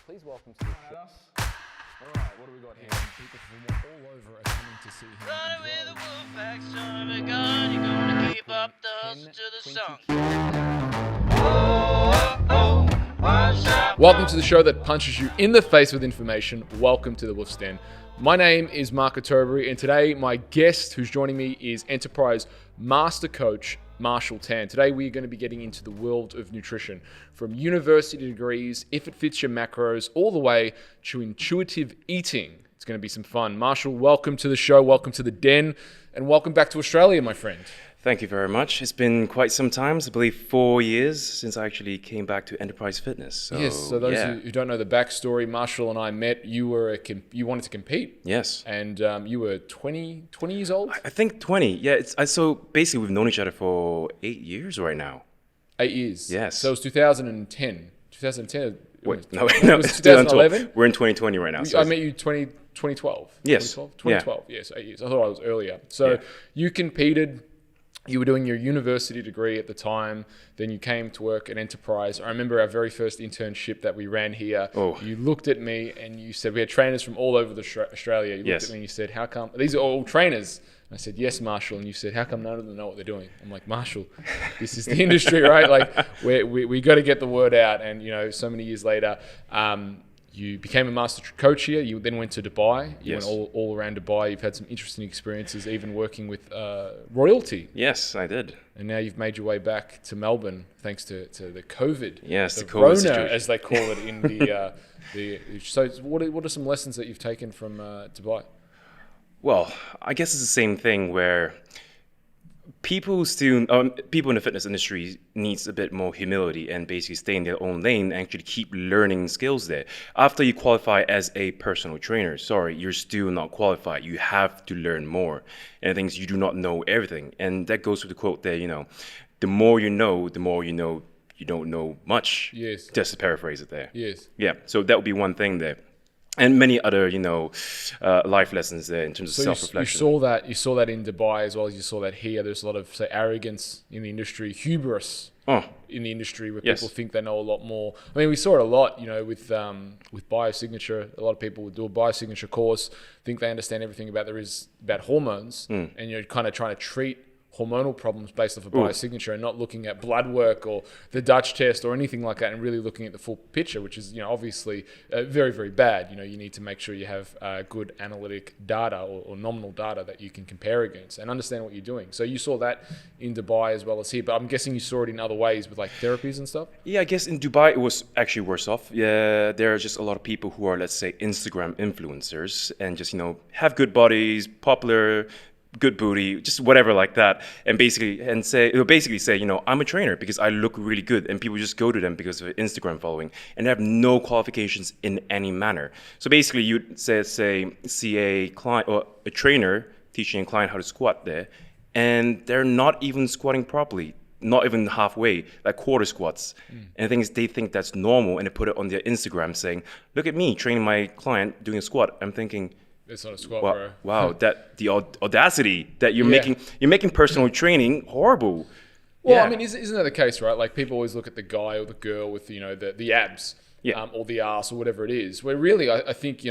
Please welcome to the show. All right, what do we got here? People from all over are coming to see him. Running with a wolf pack, son of a gun, you're gonna keep up the hustle to the song. Welcome to the show that punches you in the face with information. Welcome to the Wolf's Den. My name is Mark Atterbury, and today my guest who's joining me is Enterprise Master Coach Marshall Tan. Today we're going to be getting into the world of nutrition, from university degrees, if it fits your macros, all the way to intuitive eating. It's going to be some fun. Marshall, welcome to the show, welcome to the Den, and welcome back to Australia, my friend. Thank you very much. It's been quite some time, I believe 4 years since I actually came back to Enterprise Fitness. So those who don't know the backstory, Marshall and I met. You wanted to compete. Yes. And you were 20 years old? I think 20. Yeah. So basically we've known each other for 8 years right now. 8 years. Yes. So it was 2010. 2010. Wait, no, it's 2011. We're in 2020 right now. So I met you 2012. Yes. 2012. Yeah. Yes, 8 years. I thought I was earlier. So you competed. You were doing your university degree at the time. Then you came to work at Enterprise. I remember our very first internship that we ran here. Oh. You looked at me and you said, we had trainers from all over Australia. You looked at me and you said, how come? These are all trainers. And I said, yes, Marshall. And you said, how come none of them know what they're doing? I'm like, Marshall, this is the industry, right? Like, we got to get the word out. And, so many years later, you became a master coach here. You then went to Dubai. You went all around Dubai. You've had some interesting experiences, even working with royalty. Yes, I did. And now you've made your way back to Melbourne, thanks to the COVID. Yes, the COVID Rona, situation. as they call it in the. So, what are some lessons that you've taken from Dubai? Well, I guess it's the same thing where people in the fitness industry needs a bit more humility and basically stay in their own lane and actually keep learning skills there. After you qualify as a personal trainer, you're still not qualified. You have to learn more. And the things you do not know everything. And that goes with the quote there, the more you know, you don't know much. Yes. Just to paraphrase it there. Yes. Yeah. So that would be one thing there. And many other, life lessons there in terms of self-reflection. You saw that in Dubai as well as you saw that here. There's a lot of, say, arrogance in the industry, hubris in the industry, where people think they know a lot more. I mean, we saw it a lot, with biosignature. A lot of people would do a biosignature course, think they understand everything about hormones, and you're kind of trying to treat hormonal problems based off a biosignature and not looking at blood work or the Dutch test or anything like that, and really looking at the full picture, which is, obviously very, very bad. You need to make sure you have good analytic data or nominal data that you can compare against and understand what you're doing. So you saw that in Dubai as well as here, but I'm guessing you saw it in other ways with like therapies and stuff? Yeah, I guess in Dubai it was actually worse off. Yeah, there are just a lot of people who are, let's say, Instagram influencers and just, have good bodies, popular, good booty, just whatever like that, and basically say, I'm a trainer because I look really good, and people just go to them because of Instagram following, and they have no qualifications in any manner. So basically, you'd see a client or a trainer teaching a client how to squat there, and they're not even squatting properly, not even halfway, like quarter squats. And the thing is, they think that's normal, and they put it on their Instagram saying, "Look at me training my client doing a squat." I'm thinking, it's not a squat, bro. Wow, that the audacity that you're making personal training horrible. Well, I mean, isn't that the case, right? Like, people always look at the guy or the girl with the abs, or the ass or whatever it is. Where really, I think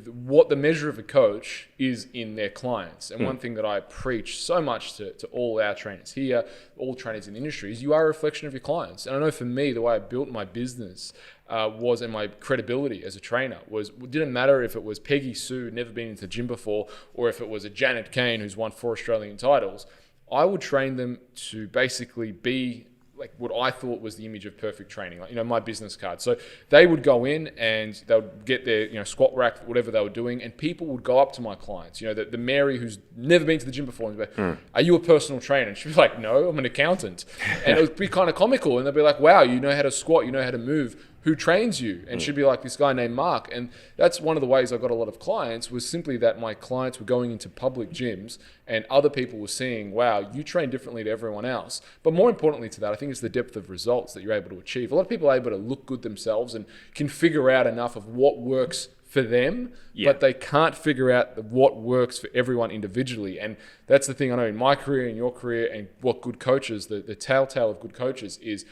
what the measure of a coach is in their clients. And one thing that I preach so much to all our trainers here, all trainers in the industry, is you are a reflection of your clients. And I know for me, the way I built my business and my credibility as a trainer it didn't matter if it was Peggy Sue, never been into the gym before, or if it was a Janet Kane who's won 4 Australian titles. I would train them to basically be like what I thought was the image of perfect training, like, my business card. So they would go in and they would get their, squat rack, whatever they were doing, and people would go up to my clients, the Mary who's never been to the gym before, and be like, are you a personal trainer? And she'd be like, no, I'm an accountant. And it would be kind of comical. And they'd be like, wow, you know how to squat, you know how to move. Who trains you? And she'd be like, this guy named Mark. And that's one of the ways I got a lot of clients, was simply that my clients were going into public gyms and other people were seeing, wow, you train differently to everyone else. But more importantly to that, I think it's the depth of results that you're able to achieve. A lot of people are able to look good themselves and can figure out enough of what works for them, but they can't figure out what works for everyone individually. And that's the thing I know in my career, in your career, and what good coaches, the telltale of good coaches is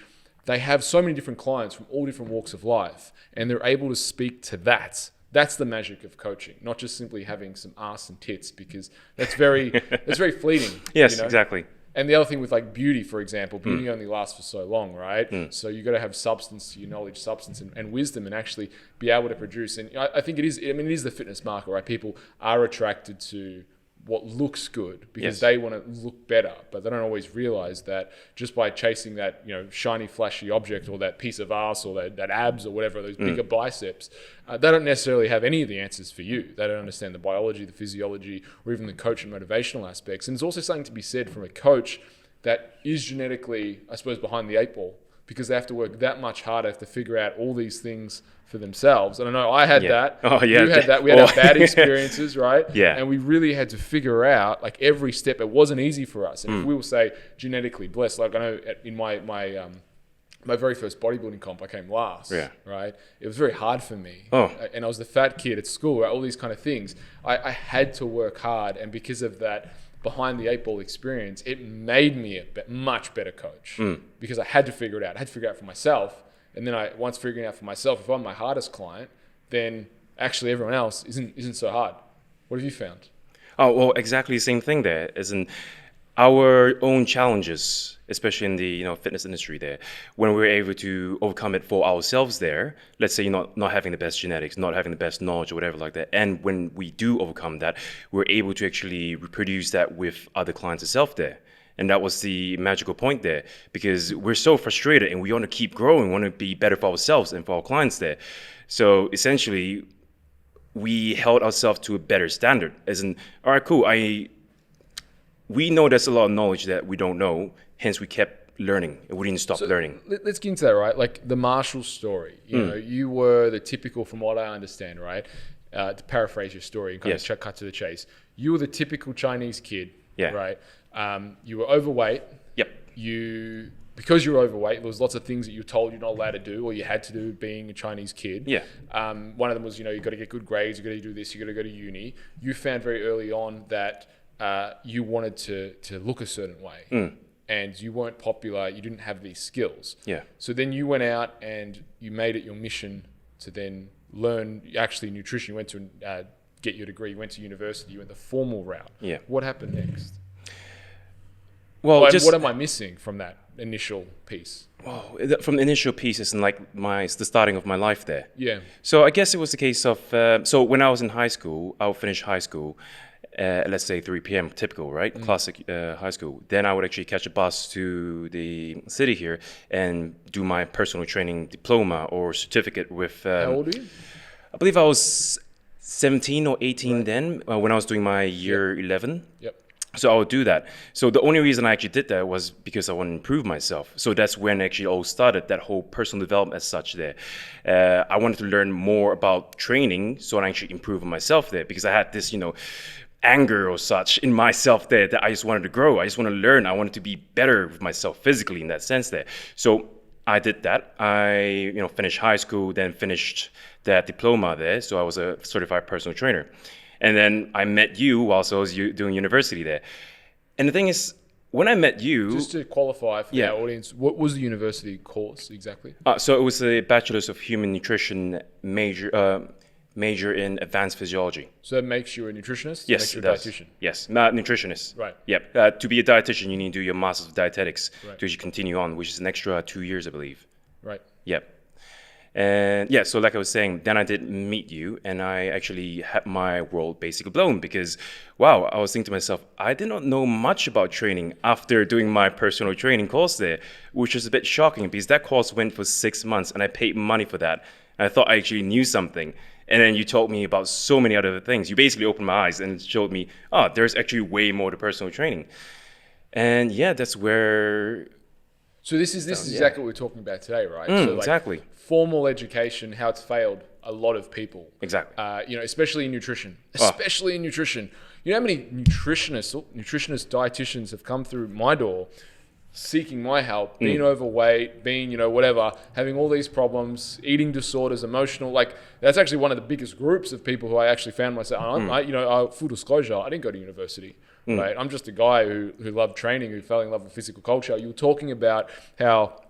they have so many different clients from all different walks of life, and they're able to speak to that. That's the magic of coaching, not just simply having some ass and tits, because that's very fleeting. Yes, you know? exactly. And the other thing with like beauty, for example, beauty only lasts for so long, right? So you got to have substance to your knowledge, substance and wisdom, and actually be able to produce. And I think it is. I mean, it is the fitness market, right? People are attracted to what looks good because they want to look better, but they don't always realize that just by chasing that, you know, shiny, flashy object or that piece of ass or that abs or whatever, those bigger biceps, they don't necessarily have any of the answers for you. They don't understand the biology, the physiology, or even the coach and motivational aspects. And there's also something to be said from a coach that is genetically, I suppose, behind the eight ball, because they have to work that much harder to figure out all these things for themselves. And I know I had that. Oh, yeah. You had that. We had our bad experiences, right? Yeah. And we really had to figure out, like, every step. It wasn't easy for us. And if we will say genetically blessed, like I know in my very first bodybuilding comp, I came last, right? It was very hard for me. And I was the fat kid at school, right? All these kind of things. I had to work hard. And because of that behind the eight ball experience, it made me a much better coach because I had to figure it out. I had to figure it out for myself. And then once figuring out for myself, if I'm my hardest client, then actually everyone else isn't so hard. What have you found? Oh, well, exactly the same thing there. As in our own challenges, especially in the, you know, fitness industry there, when we're able to overcome it for ourselves there, let's say you're not having the best genetics, not having the best knowledge or whatever like that, and when we do overcome that, we're able to actually reproduce that with other clients itself there. And that was the magical point there, because we're so frustrated and we want to keep growing, want to be better for ourselves and for our clients there. So essentially, we held ourselves to a better standard. As in, all right, cool. We know there's a lot of knowledge that we don't know, hence we kept learning and we didn't stop learning. Let's get into that, right? Like the Marshall story. You know, you were the typical, from what I understand, right? To paraphrase your story and kind of cut to the chase. You were the typical Chinese kid, right? You were overweight. Because you were overweight, there was lots of things that you were told you're not allowed to do or you had to do being a Chinese kid. One of them was, you know, you got to get good grades, you got to do this, you got to go to uni. You found very early on that you wanted to look a certain way. And you weren't popular, you didn't have these skills. So then you went out and you made it your mission to then learn actually nutrition. You went to get your degree, you went to university, you went the formal route. What happened next? Well, what am I missing from that initial piece? Well, from the initial piece, it's like the starting of my life there. So I guess it was the case of, so when I was in high school, I would finish high school, let's say 3 p.m. typical, right? Classic high school. Then I would actually catch a bus to the city here and do my personal training diploma or certificate with... How old are you? I believe I was 17 or 18 then, when I was doing my year 11. So I would do that. So the only reason I actually did that was because I wanted to improve myself. So that's when actually all started, that whole personal development as such there. I wanted to learn more about training so I actually improve myself there, because I had this, you know, anger or such in myself there that I just wanted to grow. I just want to learn. I wanted to be better with myself physically in that sense there. So I did that. I, you know, finished high school, then finished that diploma there. So I was a certified personal trainer. And then I met you whilst I was doing university there. And the thing is, when I met you... Just to qualify for our audience, what was the university course exactly? So it was a Bachelor's of Human Nutrition major in Advanced Physiology. So that makes you a nutritionist? Yes, it does. Dietitian? Yes, nutritionist. Right. Yep. To be a dietitian, you need to do your Master's of Dietetics to actually continue on, which is an extra 2 years, I believe. Right. Yep. And yeah, so like I was saying, then I did meet you and I actually had my world basically blown because, wow, I was thinking to myself, I did not know much about training after doing my personal training course there, which was a bit shocking because that course went for 6 months and I paid money for that. And I thought I actually knew something. And then you told me about so many other things. You basically opened my eyes and showed me, there's actually way more to personal training. And yeah, that's where... So this is exactly what we're talking about today, right? So like exactly. Formal education, how it's failed a lot of people. Exactly. You know, especially in nutrition. Especially in nutrition. You know how many nutritionists, dietitians have come through my door seeking my help, being overweight, being, you know, whatever, having all these problems, eating disorders, emotional, like that's actually one of the biggest groups of people who I actually found myself, full disclosure, I didn't go to university, right? I'm just a guy who loved training, who fell in love with physical culture. You were talking about how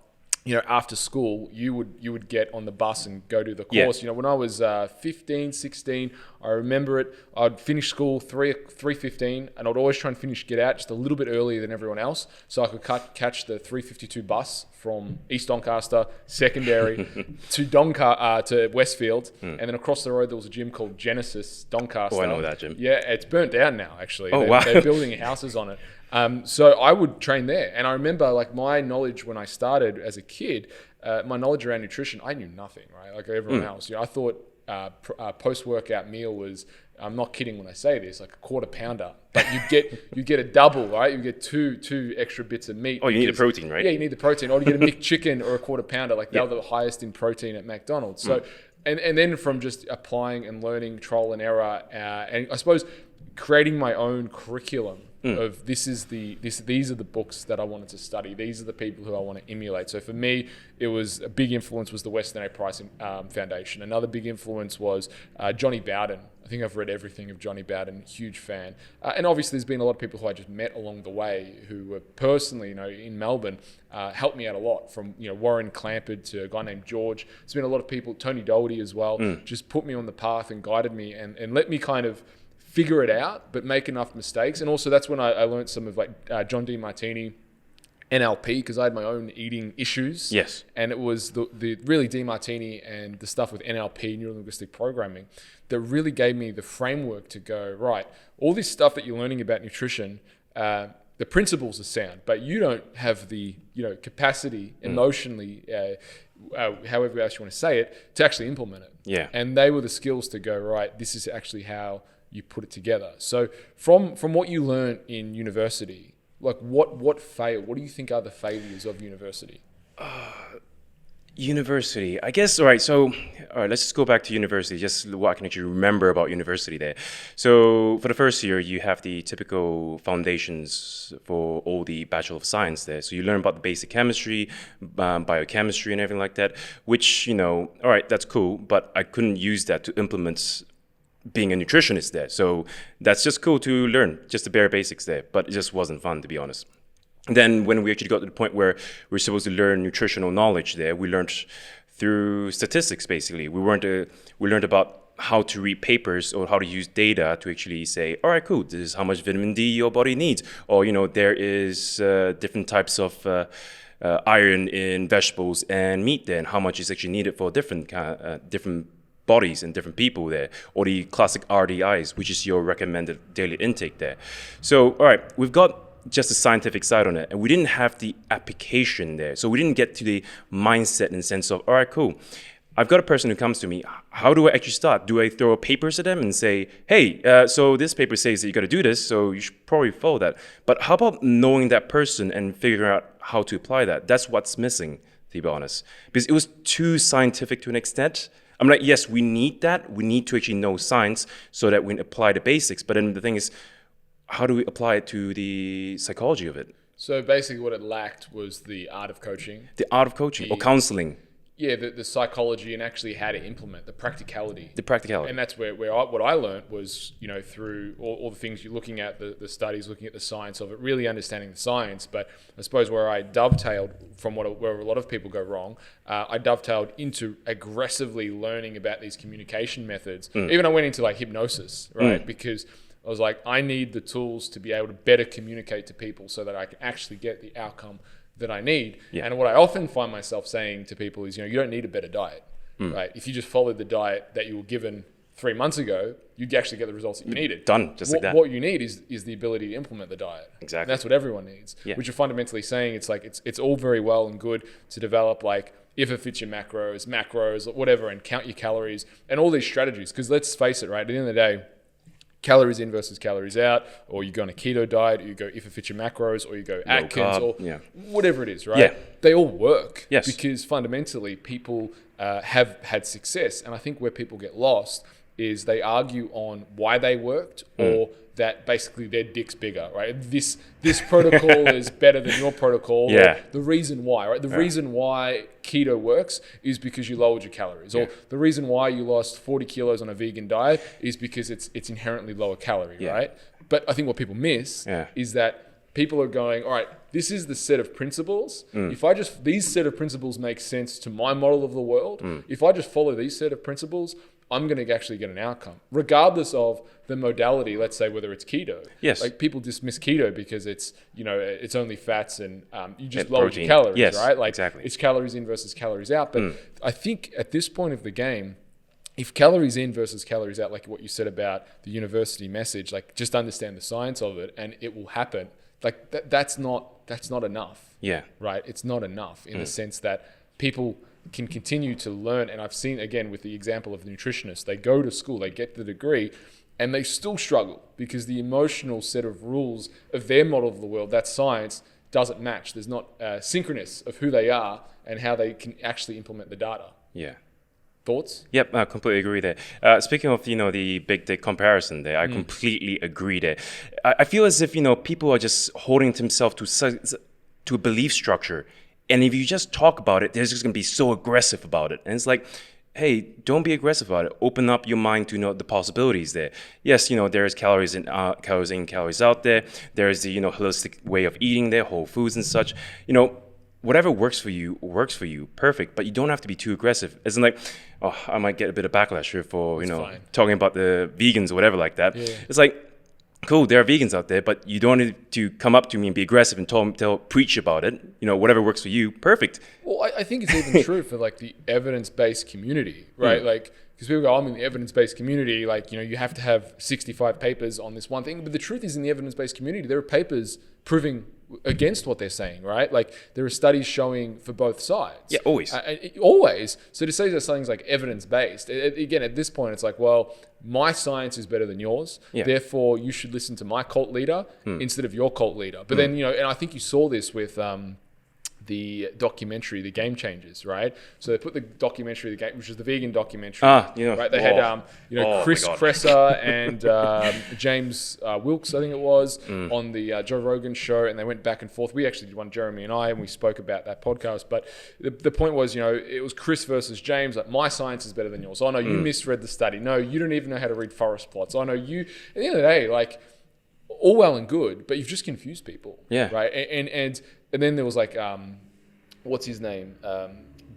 after school, you would get on the bus and go to the course. When I was 15, 16, I remember it. I'd finish school 3:15, and I'd always try and get out just a little bit earlier than everyone else, so I could catch the 3:52 bus from East Doncaster Secondary to Westfield, and then across the road there was a gym called Genesis Doncaster. Oh, I know that gym. Yeah, it's burnt down now. Actually, Oh, wow. They're building houses on it. So I would train there, and I remember like my knowledge when I started as a kid, my knowledge around nutrition, I knew nothing, right? Like everyone else. I thought post-workout meal was, I'm not kidding when I say this, like a quarter pounder, but you get a double, right? You get two extra bits of meat. Oh, you need the protein, right? Yeah, you need the protein. Or you get a McChicken or a quarter pounder, like they're the highest in protein at McDonald's. So, and then from just applying and learning trial and error, and I suppose creating my own curriculum of these are the books that I wanted to study. These are the people who I want to emulate. So for me, it was a big influence was the Weston A. Price Foundation. Another big influence was Johnny Bowden. I think I've read everything of Johnny Bowden. Huge fan. And obviously, there's been a lot of people who I just met along the way who were personally, in Melbourne, helped me out a lot. From Warren Clampard to a guy named George. There's been a lot of people. Tony Doherty as well. Just put me on the path and guided me and let me kind of figure it out, but make enough mistakes. And also that's when I learned some of like John Demartini, NLP, because I had my own eating issues. Yes. And it was the really Demartini and the stuff with NLP, neuro-linguistic programming, that really gave me the framework to go, right, all this stuff that you're learning about nutrition, the principles are sound, but you don't have the capacity emotionally, however else you want to say it, to actually implement it. Yeah. And they were the skills to go, right, this is actually how you put it together. So from what you learned in university, like what failed? What do you think are the failures of university? University, I guess. All right, let's just go back to university, just what I can actually remember about university there. So for the first year, you have the typical foundations for all the Bachelor of Science there. So you learn about the basic chemistry, biochemistry and everything like that, which, all right, that's cool, but I couldn't use that to implement being a nutritionist there. So that's just cool to learn, just the bare basics there, but it just wasn't fun, to be honest. And then when we actually got to the point where we're supposed to learn nutritional knowledge there, we learned through statistics, basically. We learned about how to read papers or how to use data to actually say, all right, cool, this is how much vitamin D your body needs. Or, there is different types of iron in vegetables and meat there, and how much is actually needed for different bodies and different people there, or the classic RDIs, which is your recommended daily intake there. So, all right, we've got just the scientific side on it, and we didn't have the application there. So we didn't get to the mindset in the sense of, all right, cool, I've got a person who comes to me, how do I actually start? Do I throw papers at them and say, hey, so this paper says that you got to do this, so you should probably follow that. But how about knowing that person and figuring out how to apply that? That's what's missing, to be honest. Because it was too scientific to an extent. I'm like, yes, we need that. We need to actually know science so that we can apply the basics. But then the thing is, how do we apply it to the psychology of it? So basically what it lacked was the art of coaching. The art of coaching or counseling. Yeah, the psychology and actually how to implement the practicality. The practicality. And that's what I learned was, through all the things you're looking at, the studies, looking at the science of it, really understanding the science. But I suppose where I dovetailed from where a lot of people go wrong, I dovetailed into aggressively learning about these communication methods. Even I went into like hypnosis, right? Because I was like, I need the tools to be able to better communicate to people so that I can actually get the outcome that I need. Yeah. And what I often find myself saying to people is, you don't need a better diet, right? If you just followed the diet that you were given 3 months ago, you'd actually get the results that you needed. Done, just like that. What you need is the ability to implement the diet. Exactly. And that's what everyone needs. Yeah. Which you're fundamentally saying it's like, it's all very well and good to develop like, if it fits your macros, whatever, and count your calories and all these strategies. Because let's face it, right? At the end of the day, calories in versus calories out, or you go on a keto diet, or you go if it fits your macros, or you go Atkins, or whatever it is, right? Yeah. They all work because fundamentally people have had success. And I think where people get lost is they argue on why they worked or that basically their dick's bigger, right? This protocol is better than your protocol. Yeah. Or the reason why, right? The reason why keto works is because you lowered your calories. Or the reason why you lost 40 kilos on a vegan diet is because it's inherently lower calorie, right? But I think what people miss is that people are going, all right, this is the set of principles. If I just, these set of principles make sense to my model of the world. If I just follow these set of principles, I'm going to actually get an outcome, regardless of the modality. Let's say whether it's keto. Yes. Like people dismiss keto because it's, you know, it's only fats and you just And lower protein. your calories, Yes, right? Like exactly. it's calories in versus calories out. But I think at this point of the game, if calories in versus calories out, like what you said about the university message, like just understand the science of it and it will happen. Like that's not enough. Yeah. Right. It's not enough in the sense that people can continue to learn. And I've seen, again, with the example of the nutritionist, they go to school, they get the degree, and they still struggle because the emotional set of rules of their model of the world, that science, doesn't match. There's not synchronous of who they are and how they can actually implement the data. Yeah. Thoughts? Yep, I completely agree there. Speaking of, the big dick comparison there, I completely agree there. I feel as if, people are just holding themselves to a belief structure. And if you just talk about it, they're just going to be so aggressive about it. And it's like, hey, don't be aggressive about it. Open up your mind to the possibilities there. Yes, there's calories in, calories out there. There's the, holistic way of eating there, whole foods and such. Whatever works for you, perfect. But you don't have to be too aggressive. It's like, oh, I might get a bit of backlash here for, fine. talking about the vegans or whatever like that. Yeah. It's like, cool, there are vegans out there, but you don't need to come up to me and be aggressive and preach about it. Whatever works for you, perfect. Well, I think it's even true for like the evidence-based community, right? Like, because people go, I'm in the evidence-based community, like, you have to have 65 papers on this one thing. But the truth is, in the evidence-based community, there are papers proving against what they're saying, right? Like, there are studies showing for both sides. Yeah, always. Always. So to say that something's like evidence-based, again, at this point, it's like, well, my science is better than yours. Yeah. Therefore, you should listen to my cult leader instead of your cult leader. But then, and I think you saw this with the documentary, The Game Changers, right? So they put the documentary, which is the vegan documentary, right? They had, Chris Kresser and James Wilkes, I think it was, on the Joe Rogan show, and they went back and forth. We actually did one, Jeremy and I, and we spoke about that podcast. But the point was, it was Chris versus James. Like, my science is better than yours. Oh no, you misread the study. No, you don't even know how to read forest plots. Oh no, you. At the end of the day, like, all well and good, but you've just confused people. Yeah. Right. And then there was like, what's his name?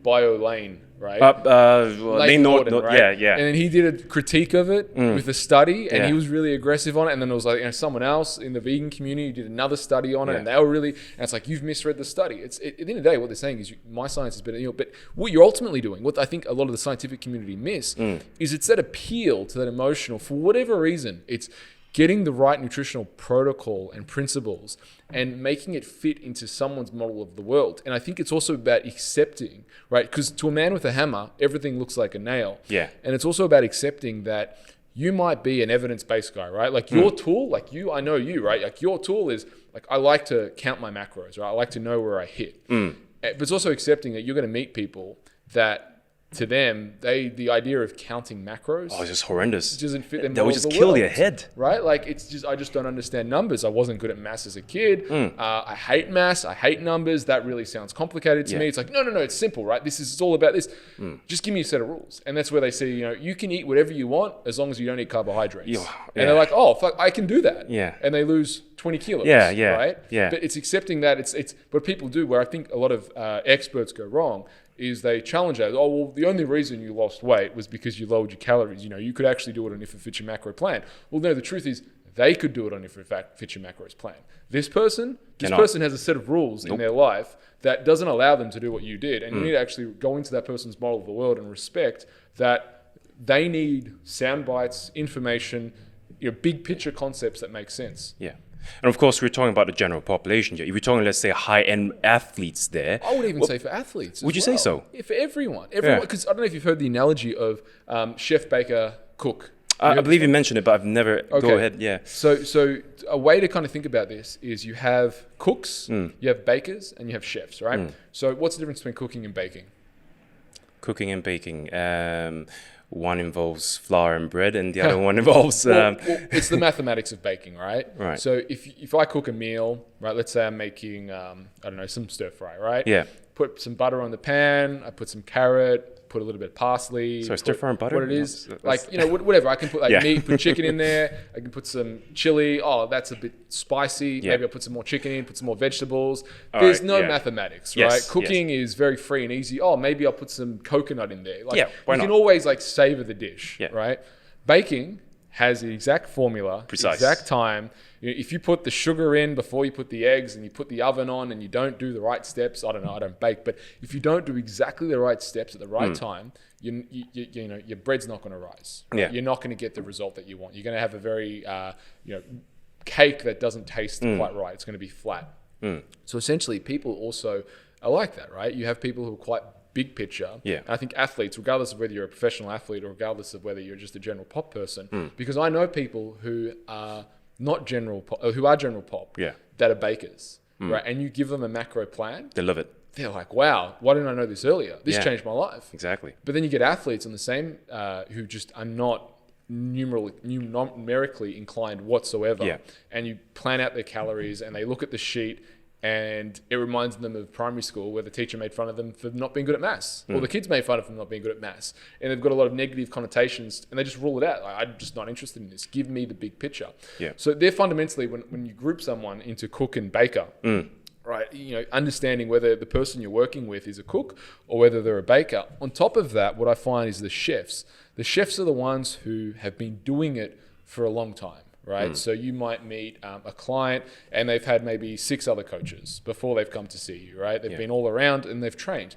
Bio Lane, right? Lane Norton, right? Yeah. And then he did a critique of it with a study, and he was really aggressive on it. And then there was like someone else in the vegan community who did another study on it, and they were really. And it's like, you've misread the study. At the end of the day, what they're saying is my science is better. But what you're ultimately doing, what I think a lot of the scientific community miss, is it's that appeal to that emotional. For whatever reason, it's getting the right nutritional protocol and principles and making it fit into someone's model of the world. And I think it's also about accepting, right? Because to a man with a hammer, everything looks like a nail. Yeah. And it's also about accepting that you might be an evidence-based guy, right? Like your tool, like I know you, right? Like your tool is, like, I like to count my macros, right? I like to know where I hit. But it's also accepting that you're going to meet people that, to them, the idea of counting macros, it's just horrendous. Doesn't fit them. That would just kill your head, right? Like, it's just, I just don't understand numbers. I wasn't good at maths as a kid. I hate maths. I hate numbers. That really sounds complicated to me. It's like, no, it's simple, right? It's all about this. Just give me a set of rules. And that's where they say, you can eat whatever you want as long as you don't eat carbohydrates. And they're like, oh, fuck, I can do that. Yeah. And they lose 20 kilos. Right? Yeah. But it's accepting that it's what people do, where I think a lot of experts go wrong, is they challenge that. Oh, well, the only reason you lost weight was because you lowered your calories. You could actually do it on if it fits your macro plan. Well, no, the truth is they could do it on if it fits your macros plan. This person has a set of rules in their life that doesn't allow them to do what you did. And you need to actually go into that person's model of the world and respect that they need sound bites, information, big picture concepts that make sense. Yeah. And of course, we're talking about the general population. If we're talking, let's say, high-end athletes there. I would even say for athletes. Would you say so? Yeah, for everyone. Because I don't know if you've heard the analogy of chef, baker, cook. I believe you mentioned it, but I've never. Okay. Go ahead. Yeah. So a way to kind of think about this is you have cooks, you have bakers, and you have chefs, right? So what's the difference between cooking and baking? Cooking and baking. One involves flour and bread, and the other one involves. Well, it's the mathematics of baking, right? Right. So if I cook a meal, right? Let's say I'm making, some stir fry, right? Yeah. Put some butter on the pan. I put some carrot. put a little bit of parsley. So stir fry and butter? What it No, is, that's- like, you know, whatever. I can put like Yeah. meat, put chicken in there. I can put some chili. Oh, that's a bit spicy. Yeah. Maybe I'll put some more chicken in, put some more vegetables. All There's right, no yeah. mathematics, Yes, right? yes. Cooking is very free and easy. Oh, maybe I'll put some coconut in there. Like, Yeah, why you can not? always like savor the dish, Yeah. right? Baking has the exact formula, Precise. exact time. You know, if you put the sugar in before you put the eggs and you put the oven on and you don't do the right steps, I don't know, I don't bake, but if you don't do exactly the right steps at the right time, you know, your bread's not going to rise. Right? Yeah. You're not going to get the result that you want. You're going to have a very, you know, cake that doesn't taste quite right. It's going to be flat. So essentially, people also are like that, right? You have people who are quite big picture. Yeah. And I think athletes, regardless of whether you're a professional athlete or regardless of whether you're just a general pop person, because I know people who are not general pop, who are general pop, Yeah. that are bakers, right? And you give them a macro plan, They love it. they're like, wow, why didn't I know this earlier? This Yeah. changed my life. Exactly. But then you get athletes on the same who just are not numerically inclined whatsoever. Yeah. And you plan out their calories and they look at the sheet and it reminds them of primary school where the teacher made fun of them for not being good at maths, or the kids made fun of them for not being good at maths. And they've got a lot of negative connotations and they just rule it out. Like, I'm just not interested in this. Give me the big picture. Yeah. So they're fundamentally, when you group someone into cook and baker, right, you know, understanding whether the person you're working with is a cook or whether they're a baker. On top of that, what I find is the chefs. The chefs are the ones who have been doing it for a long time, right? So you might meet a client and they've had maybe 6 other coaches before they've come to see you, right? They've been all around and they've trained.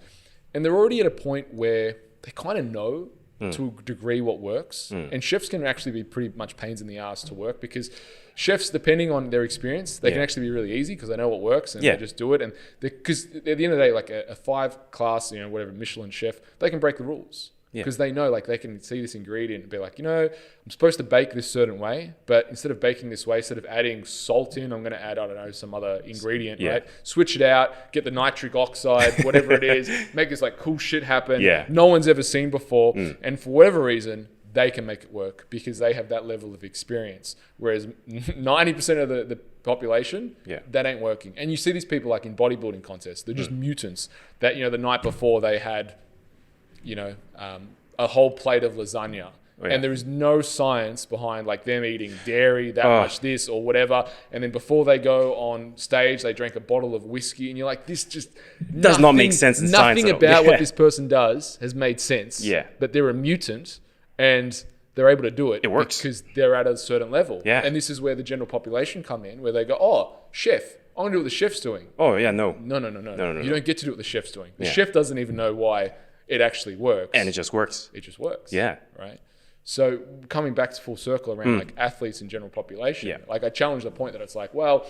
And they're already at a point where they kind of know to a degree what works. And chefs can actually be pretty much pains in the ass to work because chefs, depending on their experience, they can actually be really easy because they know what works and they just do it. And because at the end of the day, like a 5-class, you know, whatever Michelin chef, they can break the rules. Because they know, like, they can see this ingredient and be like, you know, I'm supposed to bake this certain way, but instead of baking this way, instead of adding salt in, I'm going to add, I don't know, some other ingredient, right? Switch it out, get the nitric oxide, whatever it is, make this like cool shit happen. No one's ever seen before. And for whatever reason, they can make it work because they have that level of experience. Whereas 90% of the population, that ain't working. And you see these people like in bodybuilding contests, they're just mutants that, you know, the night before they had, you know, a whole plate of lasagna. And there is no science behind like them eating dairy, that much this or whatever. And then before they go on stage, they drank a bottle of whiskey. And you're like, this just Does not make sense in science Nothing at all. about what this person does has made sense. But they're a mutant and they're able to do it. It works. Because they're at a certain level. Yeah. And this is where the general population come in, where they go, oh, chef, I'm going to do what the chef's doing. Oh, yeah, no. No. You don't get to do what the chef's doing. The Yeah. chef doesn't even know why it actually works. And it just works. It just works. Yeah. Right. So coming back to full circle around like athletes and general population, like I challenge the point that it's like, well,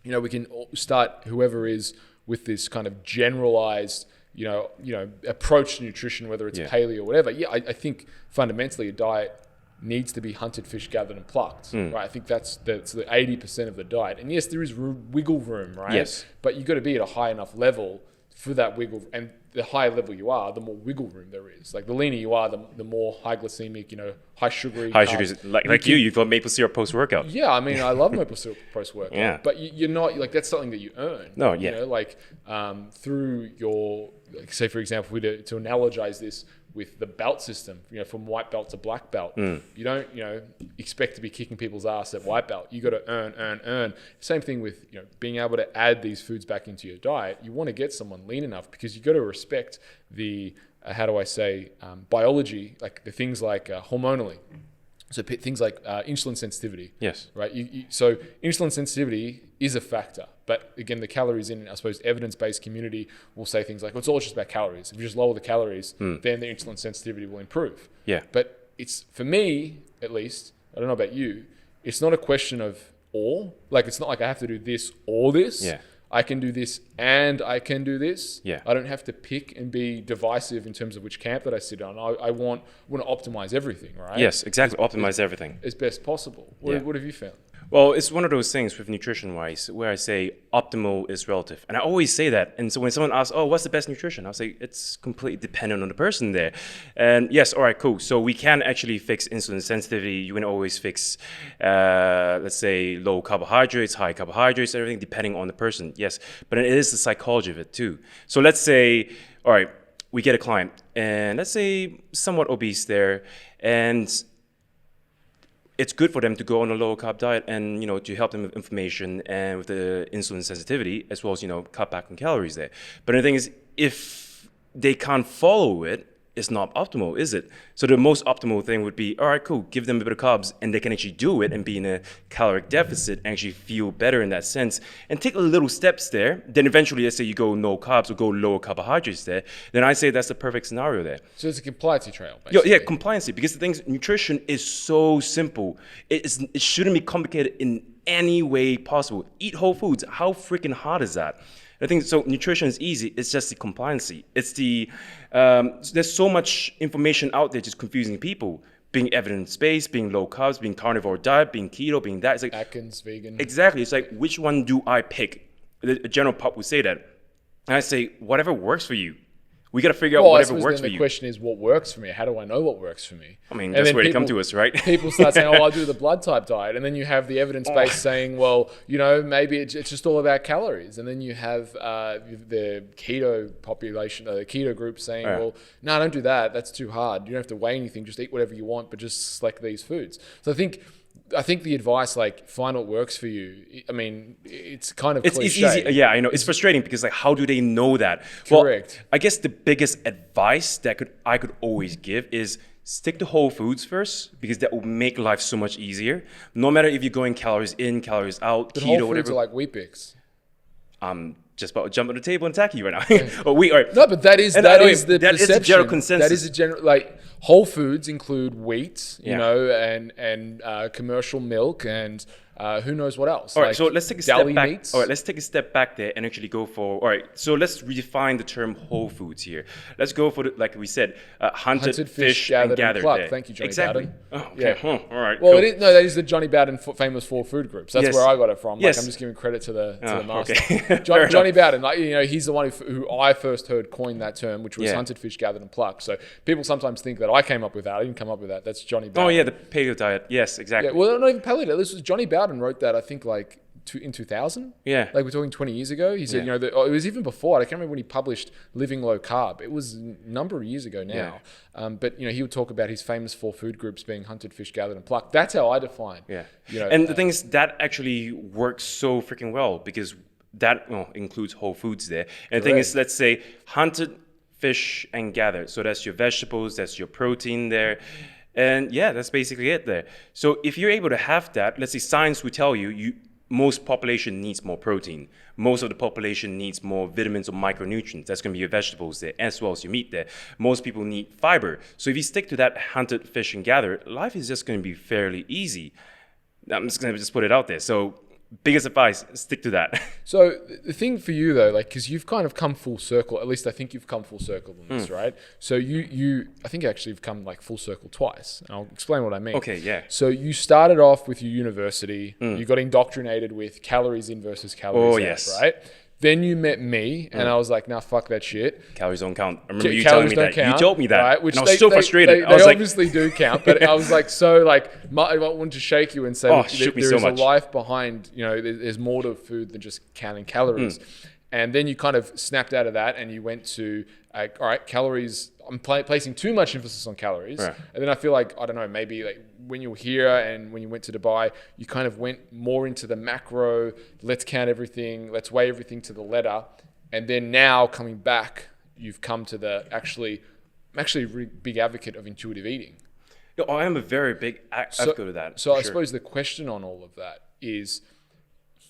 you know, we can start whoever is with this kind of generalized, you know, approach to nutrition, whether it's paleo or whatever. Yeah, I think fundamentally a diet needs to be hunted, fish, gathered, and plucked. Right. I think that's the 80% of the diet. And yes, there is wiggle room, right? Yes. But you got to be at a high enough level for that wiggle, and the higher level you are, the more wiggle room there is. Like the leaner you are, the more high glycemic, you know, high sugary. High sugars, like you've got maple syrup post-workout. Yeah, I mean, I love maple syrup post workout. Yeah. But you're not like that's something that you earn. No, You know, like through your, like, say for example, to analogize this with the belt system, you know, from white belt to black belt, you don't, you know, expect to be kicking people's ass at white belt. You got to earn. Same thing with, you know, being able to add these foods back into your diet. You want to get someone lean enough because you got to respect the, how do I say, biology, like the things like hormonally. So things like insulin sensitivity. Yes. Right. So insulin sensitivity is a factor, but again, the calories in, I suppose, evidence-based community will say things like, well, it's all just about calories. If you just lower the calories, then the insulin sensitivity will improve. Yeah. But it's, for me, at least, I don't know about you, it's not a question of or. Like, it's not like I have to do this or this. Yeah. I can do this and I can do this. Yeah. I don't have to pick and be divisive in terms of which camp that I sit on. I want to optimize everything, right? Yes, exactly. Optimize everything. As best possible. What have you found? Well, it's one of those things with nutrition-wise where I say optimal is relative. And I always say that. And so when someone asks, oh, what's the best nutrition? I'll say it's completely dependent on the person there. And yes, all right, cool. So we can actually fix insulin sensitivity. You can always fix, let's say, low carbohydrates, high carbohydrates, everything depending on the person. Yes, but it is the psychology of it too. So let's say, all right, we get a client, and let's say somewhat obese there, and it's good for them to go on a low carb diet and, to help them with inflammation and with the insulin sensitivity, as well as, cut back on calories there. But the thing is, if they can't follow it, it's not optimal, is it? So the most optimal thing would be, all right, cool, give them a bit of carbs and they can actually do it and be in a caloric deficit and actually feel better in that sense and take a little steps there. Then eventually, let's say you go no carbs or go lower carbohydrates there, then I say that's the perfect scenario there. So it's a compliancy trail, basically. Yeah, compliancy, because the thing is, nutrition is so simple. It shouldn't be complicated in any way possible. Eat whole foods. How freaking hard is that? I think so. Nutrition is easy. It's just the compliancy. It's there's so much information out there just confusing people. Being evidence-based, being low carbs, being carnivore diet, being keto, being that. It's like Atkins, vegan. Exactly. It's like, which one do I pick? The general pop would say that. And I say, whatever works for you. We got to figure out whatever works for you. The question is, what works for me? How do I know what works for me? I mean, that's where they come to us, right? People start saying, I'll do the blood type diet. And then you have the evidence base saying, well, maybe it's just all about calories. And then you have the keto population, the keto group saying, well, no, don't do that. That's too hard. You don't have to weigh anything. Just eat whatever you want, but just select these foods. So I think the advice, find what works for you. I mean, it's kind of cliche. It's easy. Yeah, I know. It's frustrating because how do they know that? Correct. Well, I guess the biggest advice that I could always give is stick to whole foods first, because that will make life so much easier. No matter if you're going calories in, calories out, but keto, whole foods whatever. are like Weet-Bix. Just about to jump on the table and attack you right now. No, but that is the perception. Is the general consensus. That is a general whole foods include wheat, and commercial milk and who knows what else. All right, so let's take a step back. Meats. All right, let's take a step back there and actually go for. All right, so let's redefine the term whole foods here. Let's go for like we said, hunted fish, and gathered. Plucked. Thank you, Johnny exactly. Bowden. Oh, okay. Yeah. All right. Well, cool. that is the Johnny Bowden famous 4 food groups. That's where I got it from. Yes. I'm just giving credit to the master. Okay. Johnny Bowden, he's the one who I first heard coin that term, which was hunted fish, gathered, and plucked. So people sometimes think that I came up with that. I didn't come up with that. That's Johnny Bowden. Oh yeah, the paleo diet. Yes, exactly. Yeah, well, not even paleo. This was Johnny Bowden wrote that. I think in 2000. Yeah. We're talking 20 years ago. He said, it was even before. I can't remember when he published Living Low Carb. It was a number of years ago now. Yeah. But he would talk about his famous 4 food groups being hunted, fish, gathered, and plucked. That's how I define. Yeah. And the thing is, that actually works so freaking well, because that includes whole foods there. And the thing is, let's say hunted, fish, and gathered. So that's your vegetables, that's your protein there. And that's basically it there. So if you're able to have that, let's say science will tell you most population needs more protein. Most of the population needs more vitamins or micronutrients. That's going to be your vegetables there, as well as your meat there. Most people need fiber. So if you stick to that hunted, fish, and gather, life is just going to be fairly easy. I'm just going to put it out there. So biggest advice, stick to that. So the thing for you though, because you've kind of come full circle, at least I think you've come full circle on this, right? So I think actually you've come full circle twice. And I'll explain what I mean. Okay, yeah. So you started off with your university, you got indoctrinated with calories in versus calories out, yes. right? Then you met me, and I was like, nah, fuck that shit. Calories don't count. I remember you telling me that. Count, you told me that. Right? Which and I was so frustrated. They obviously do count, but I was I wanted to shake you and say, there is a life behind, there's more to food than just counting calories. And then you kind of snapped out of that and you went to, all right, calories, I'm placing too much emphasis on calories. Right. And then I feel like, I don't know, maybe when you were here and when you went to Dubai, you kind of went more into the macro, let's count everything, let's weigh everything to the letter. And then now coming back, you've come to I'm actually a really big advocate of intuitive eating. I am a very big advocate of that. So I suppose the question on all of that is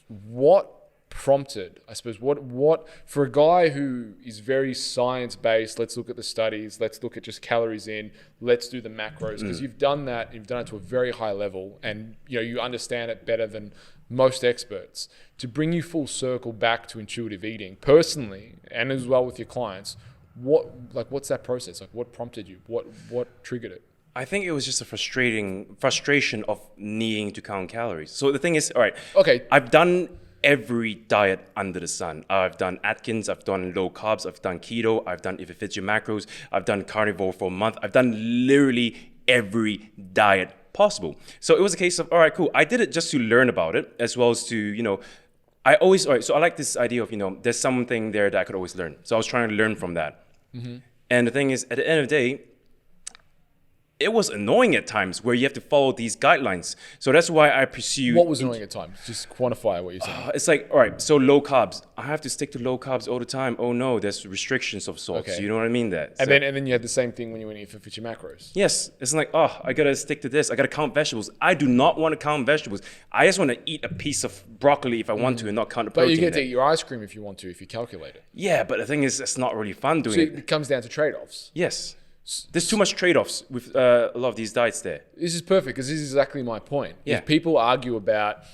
what prompted, I suppose, what for a guy who is very science-based, let's look at the studies, let's look at just calories in, let's do the macros, because you've done it to a very high level, and you understand it better than most experts. To bring you full circle back to intuitive eating, personally, and as well with your clients, what's that process? What prompted you? What triggered it? I think it was just a frustration of needing to count calories. So the thing is, all right, okay, I've done every diet under the sun. I've done Atkins, I've done low carbs, I've done keto, I've done if it fits your macros, I've done carnivore for a month. I've done literally every diet possible. So it was a case of, all right, cool. I did it just to learn about it, as well as to, so I like this idea of, there's something there that I could always learn. So I was trying to learn from that. Mm-hmm. And the thing is, at the end of the day, it was annoying at times where you have to follow these guidelines. So that's why I pursue. What was annoying at times? Just quantify what you're saying. It's like, all right, so low carbs. I have to stick to low carbs all the time. Oh no, there's restrictions of sorts. Okay. You know what I mean? And then you had the same thing when you went in for Fit Your Macros. Yes, it's like, oh, I gotta stick to this. I gotta count vegetables. I do not want to count vegetables. I just want to eat a piece of broccoli if I want to and not count the But protein. you get to in it. eat your ice cream if you want to, if you calculate it. Yeah, but the thing is, it's not really fun doing So it. it comes down to trade-offs. Yes. There's too much trade-offs with a lot of these diets there. This is perfect because this is exactly my point. Yeah. If people argue about,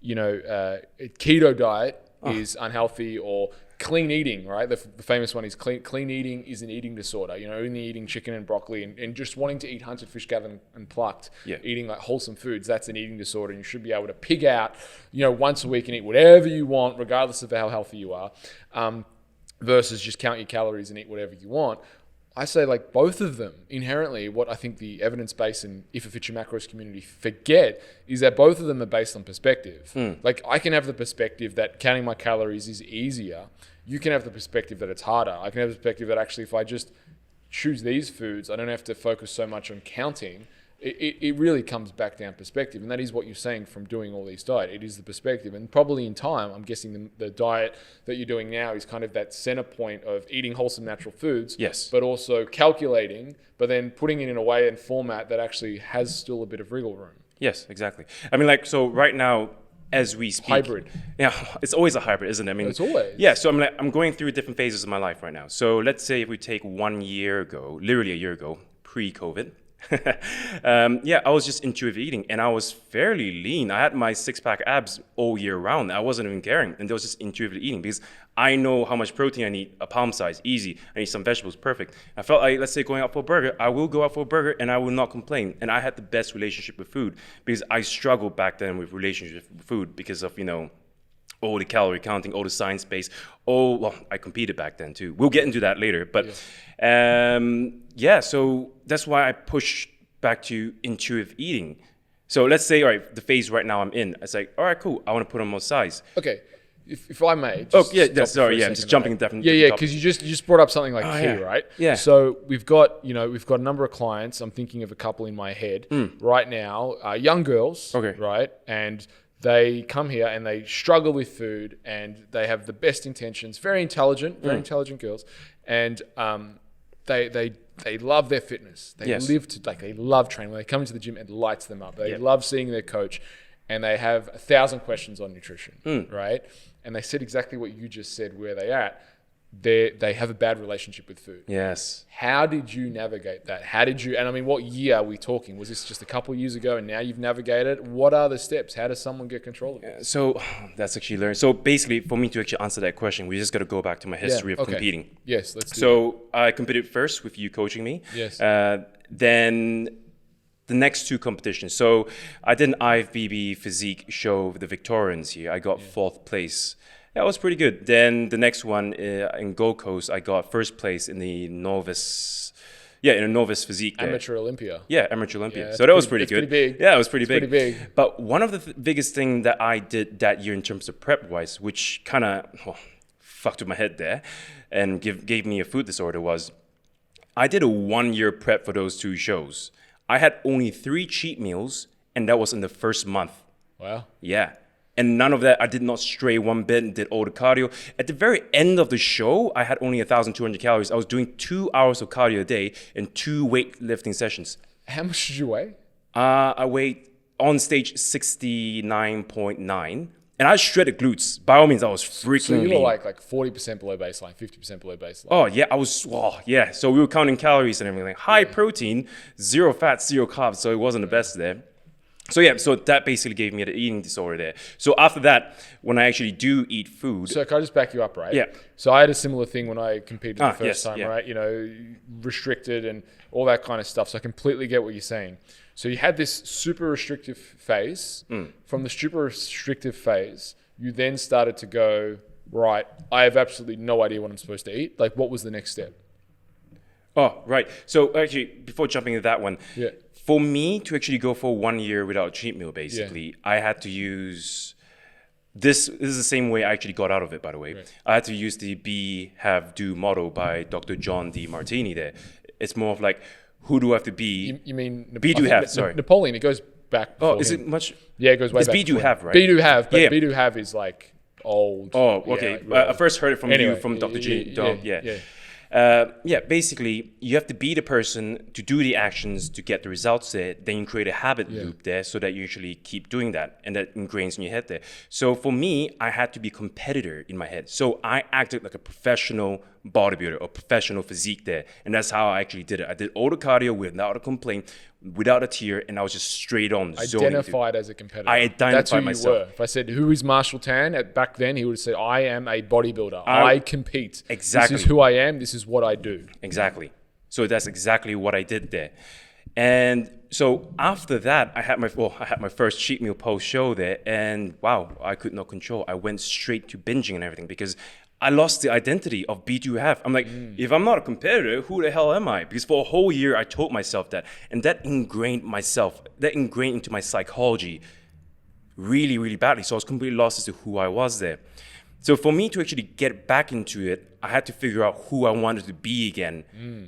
keto diet is unhealthy or clean eating, right? The famous one is clean eating is an eating disorder. Only eating chicken and broccoli and just wanting to eat hunted, fish gathered and plucked, eating like wholesome foods, that's an eating disorder. And you should be able to pig out, once a week and eat whatever you want, regardless of how healthy you are, versus just count your calories and eat whatever you want. I say like both of them inherently, what I think the evidence-based and If It Fits Your Macros community forget is that both of them are based on perspective. Like I can have the perspective that counting my calories is easier. You can have the perspective that it's harder. I can have the perspective that actually if I just choose these foods, I don't have to focus so much on counting. It really comes back down perspective. And that is what you're saying from doing all these diet. It is the perspective. And probably in time, I'm guessing the diet that you're doing now is kind of that center point of eating wholesome natural foods. Yes. But also calculating, but then putting it in a way and format that actually has still a bit of wriggle room. Yes, exactly. I mean, like, so right now, as we speak. Hybrid. Yeah, it's always a hybrid, isn't it? I mean, It's always. Yeah, so I'm going through different phases of my life right now. So let's say if we take 1 year ago, literally a year ago, pre-COVID, I was just intuitive eating and I was fairly lean. I had my 6-pack abs all year round. I wasn't even caring. And there was just intuitive eating because I know how much protein I need, a palm size, easy. I need some vegetables, perfect. I felt like, let's say going out for a burger, I will go out for a burger and I will not complain. And I had the best relationship with food because I struggled back then with relationship with food because of, all the calorie counting, all the science based, I competed back then too. We'll get into that later. But so that's why I push back to intuitive eating. So let's say, all right, the phase right now I'm in, it's like, all right, cool, I want to put on more size. Okay. If I may. I'm just jumping definitely. Yeah, because you just brought up something like key, right? Yeah. So we've got a number of clients. I'm thinking of a couple in my head right now, young girls, right? And they come here and they struggle with food and they have the best intentions, very intelligent girls. And they love their fitness. They they love training. When they come into the gym, it lights them up. They love seeing their coach and they have 1,000 questions on nutrition, right? And they said exactly what you just said, where they at. They have a bad relationship with food. Yes. How did you navigate that? And I mean, what year are we talking? Was this just a couple of years ago and now you've navigated? What are the steps? How does someone get control of it? So that's actually learned. So basically, for me to actually answer that question, we just got to go back to my history of competing. Yes, let's do So I competed first with you coaching me. Yes. Then the next two competitions. So I did an IFBB physique show with the Victorians here. I got 4th place. That was pretty good. Then the next one in Gold Coast, I got 1st place in the novice. Yeah, in a novice physique. Amateur Olympia. Yeah, Amateur Olympia. Yeah, so that was pretty that's good. Pretty big. Yeah, it was pretty Pretty big. But one of the biggest thing that I did that year in terms of prep-wise, which kind of fucked with my head there and gave me a food disorder, was I did a 1-year prep for those 2 shows. I had only 3 cheat meals, and that was in the first month. Wow. Yeah. And none of that, I did not stray one bit and did all the cardio. At the very end of the show, I had only 1,200 calories. I was doing 2 hours of cardio a day and 2 weightlifting sessions. How much did you weigh? I weighed on stage 69.9. And I shredded glutes. By all means, I was freaking So you were lean. like 40% below baseline, 50% below baseline. Oh, yeah, I was, So we were counting calories and everything. High protein, 0 fat, 0 carbs. So it wasn't the best there. So so that basically gave me the eating disorder there. So after that, when I actually do eat food. So can I just back you up, right? Yeah. So I had a similar thing when I competed the first time, yeah. right? Restricted and all that kind of stuff. So I completely get what you're saying. So you had this super restrictive phase. From the super restrictive phase, you then started to go, right, I have absolutely no idea what I'm supposed to eat. Like, what was the next step? Oh, right. So actually, before jumping into that one, Yeah. For me to actually go for 1 year without a cheat meal, basically, I had to use This is the same way I actually got out of it, by the way. Right. I had to use the be, have, do model by Dr. John D. Martini there. It's more of like, who do I have to be? You mean be, do, have, sorry. Napoleon, it goes back. Oh, is it much? Yeah, it goes way back. It's be, do, have, right? Be, do, have, but be, do, have is like old. Oh, okay. Yeah, like, I first heard it from you, from Dr. G. Yeah, basically, you have to be the person to do the actions to get the results there. Then you create a habit loop there so that you usually keep doing that, and that ingrains in your head there. So for me, I had to be a competitor in my head. So I acted like a professional bodybuilder or professional physique there, and that's how I actually did it. I did all the cardio without a complaint, without a tear, and I was just straight on. Identified as a competitor. I identified That's who myself. You were. If I said, "Who is Marshall Tan?" Back then, he would have said, "I am a bodybuilder. I compete. Exactly. This is who I am. This is what I do." Exactly. So that's exactly what I did there. And so after that, I had my first cheat meal post show there, and wow, I could not control. I went straight to binging and everything because I lost the identity of B2F. I'm like, if I'm not a competitor, who the hell am I? Because for a whole year, I told myself that. And that ingrained into my psychology really, really badly. So I was completely lost as to who I was there. So for me to actually get back into it, I had to figure out who I wanted to be again,